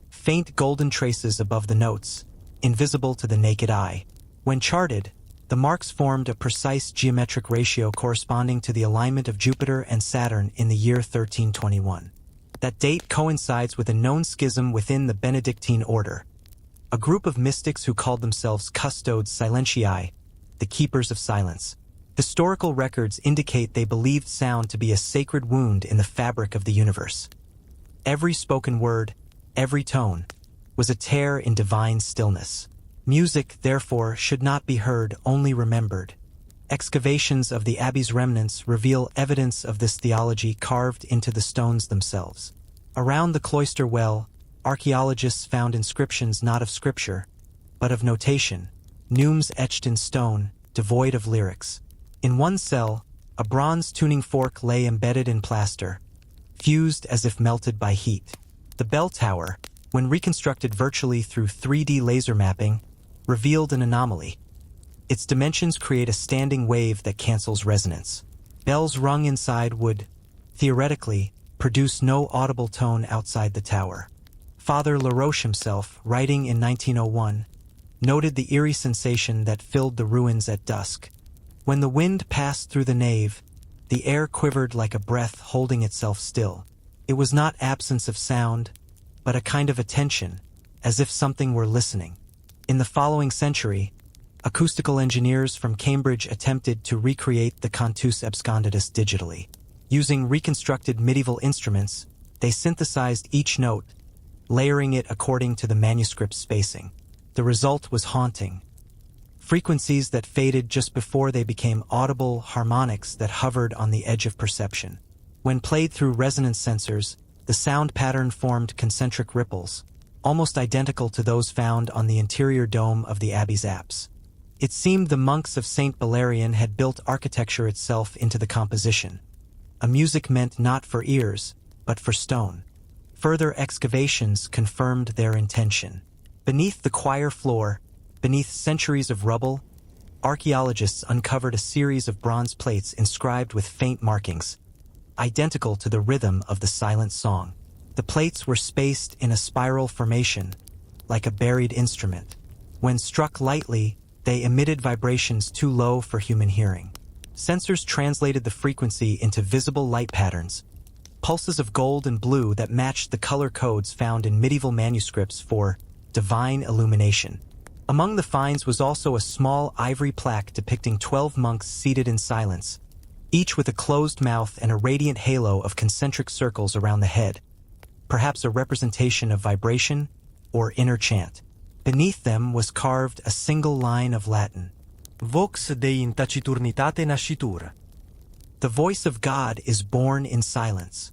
Faint golden traces above the notes, invisible to the naked eye. When charted, the marks formed a precise geometric ratio corresponding to the alignment of Jupiter and Saturn in the year 1321. That date coincides with a known schism within the Benedictine order, a group of mystics who called themselves custodes silentiae, the keepers of silence. Historical records indicate they believed sound to be a sacred wound in the fabric of the universe. Every spoken word, every tone, was a tear in divine stillness. Music, therefore, should not be heard, only remembered. Excavations of the abbey's remnants reveal evidence of this theology carved into the stones themselves. Around the cloister well, archaeologists found inscriptions not of scripture, but of notation, neumes etched in stone, devoid of lyrics. In one cell, a bronze tuning fork lay embedded in plaster, fused as if melted by heat. The bell tower, when reconstructed virtually through 3D laser mapping, revealed an anomaly. Its dimensions create a standing wave that cancels resonance. Bells rung inside would, theoretically, produce no audible tone outside the tower. Father Laroche himself, writing in 1901, noted the eerie sensation that filled the ruins at dusk. When the wind passed through the nave, the air quivered like a breath holding itself still. It was not absence of sound, but a kind of attention, as if something were listening. In the following century, acoustical engineers from Cambridge attempted to recreate the cantus absconditus digitally. Using reconstructed medieval instruments, they synthesized each note, layering it according to the manuscript spacing. The result was haunting. Frequencies that faded just before they became audible harmonics that hovered on the edge of perception. When played through resonance sensors, the sound pattern formed concentric ripples, almost identical to those found on the interior dome of the abbey's apse. It seemed the monks of St. Valerian had built architecture itself into the composition, a music meant not for ears, but for stone. Further excavations confirmed their intention. Beneath the choir floor, beneath centuries of rubble, archaeologists uncovered a series of bronze plates inscribed with faint markings, identical to the rhythm of the silent song. The plates were spaced in a spiral formation, like a buried instrument. When struck lightly, they emitted vibrations too low for human hearing. Sensors translated the frequency into visible light patterns, pulses of gold and blue that matched the color codes found in medieval manuscripts for divine illumination. Among the finds was also a small ivory plaque depicting 12 monks seated in silence, each with a closed mouth and a radiant halo of concentric circles around the head, perhaps a representation of vibration or inner chant. Beneath them was carved a single line of Latin. Vox Dei in taciturnitate nascitur. The voice of God is born in silence.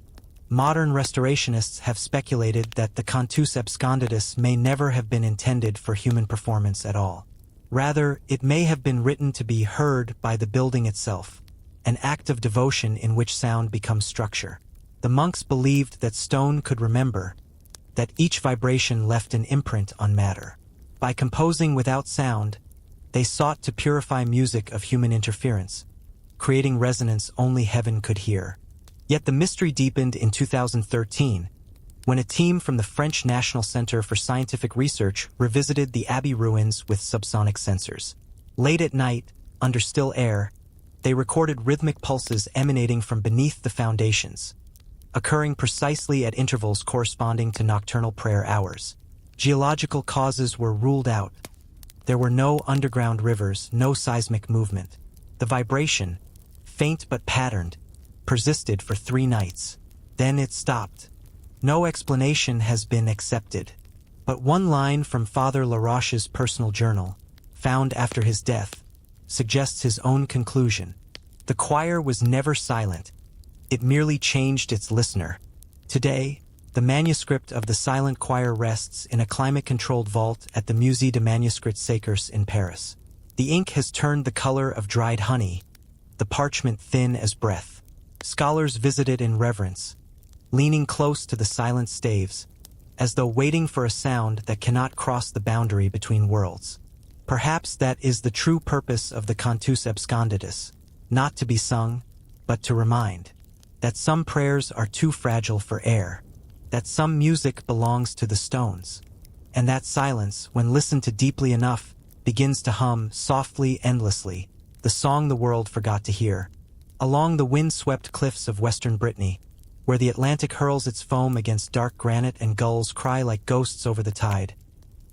Modern restorationists have speculated that the cantus absconditus may never have been intended for human performance at all. Rather, it may have been written to be heard by the building itself, an act of devotion in which sound becomes structure. The monks believed that stone could remember, that each vibration left an imprint on matter. By composing without sound, they sought to purify music of human interference, creating resonance only heaven could hear. Yet the mystery deepened in 2013, when a team from the French National Center for Scientific Research revisited the abbey ruins with subsonic sensors. Late at night, under still air, they recorded rhythmic pulses emanating from beneath the foundations, occurring precisely at intervals corresponding to nocturnal prayer hours. Geological causes were ruled out. There were no underground rivers, no seismic movement. The vibration, faint but patterned, persisted for 3 nights. Then it stopped. No explanation has been accepted. But one line from Father Laroche's personal journal, found after his death, suggests his own conclusion. The choir was never silent. It merely changed its listener. Today, the manuscript of the silent choir rests in a climate-controlled vault at the Musée de Manuscrits Sacres in Paris. The ink has turned the color of dried honey, the parchment thin as breath. Scholars visit it in reverence, leaning close to the silent staves, as though waiting for a sound that cannot cross the boundary between worlds. Perhaps that is the true purpose of the Cantus Absconditus, not to be sung, but to remind that some prayers are too fragile for air, that some music belongs to the stones, and that silence, when listened to deeply enough, begins to hum softly, endlessly, the song the world forgot to hear. Along the wind-swept cliffs of western Brittany, where the Atlantic hurls its foam against dark granite and gulls cry like ghosts over the tide,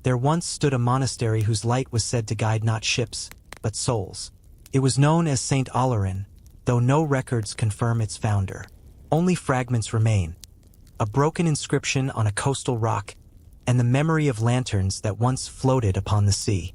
there once stood a monastery whose light was said to guide not ships, but souls. It was known as St. Olerin, though no records confirm its founder. Only fragments remain, a broken inscription on a coastal rock, and the memory of lanterns that once floated upon the sea.